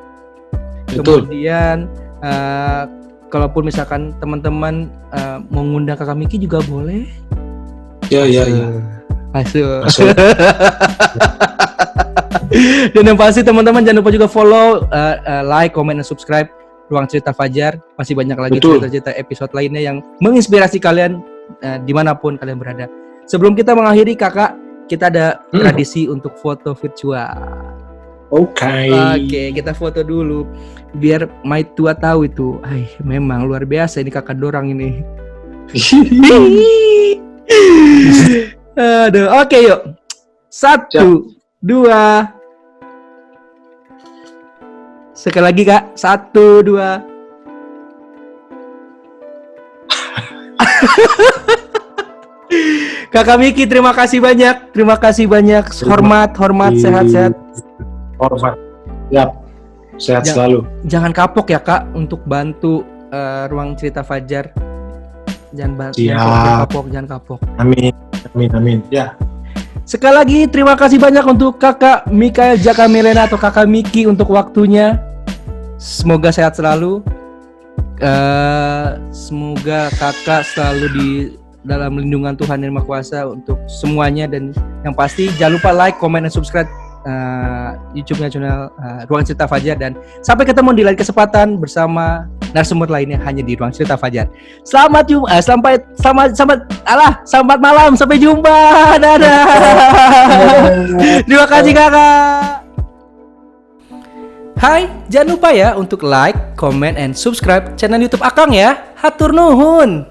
Kemudian kalaupun misalkan teman-teman mau ngundang Kakak Miki juga boleh. Ya. Masuk. Dan yang pasti teman-teman jangan lupa juga follow, like, comment, dan subscribe Ruang Cerita Fajar. Masih banyak lagi cerita-cerita episode lainnya yang menginspirasi kalian dimanapun kalian berada. Sebelum kita mengakhiri kakak, kita ada tradisi untuk foto virtual. Oke, kita foto dulu biar Mai tua tahu itu. Memang luar biasa ini kakak dorang ini. Aduh, oke yuk. 1, 2. Sekali lagi kak, 1, 2. Kakak Miki, terima kasih banyak. Hormat, sehat-sehat. Hormat. Sehat selalu. Jangan kapok ya kak untuk bantu Ruang Cerita Fajar. Jangan kapok. Amin. Ya. Sekali lagi terima kasih banyak untuk Kakak Mikaeljakarimielena atau Kakak Miki untuk waktunya. Semoga sehat selalu. Semoga kakak selalu di dalam lindungan Tuhan Yang Maha Kuasa untuk semuanya. Dan yang pasti jangan lupa like, comment, dan subscribe YouTube-nya channel Ruang Cerita Fajar. Dan sampai ketemu di lain kesempatan bersama narasumber lainnya hanya di Ruang Cerita Fajar. Selamat malam, sampai jumpa. Dadah. Terima kasih kakak. Hai, jangan lupa ya untuk like, comment, and subscribe channel YouTube Akang ya. Hatur nuhun.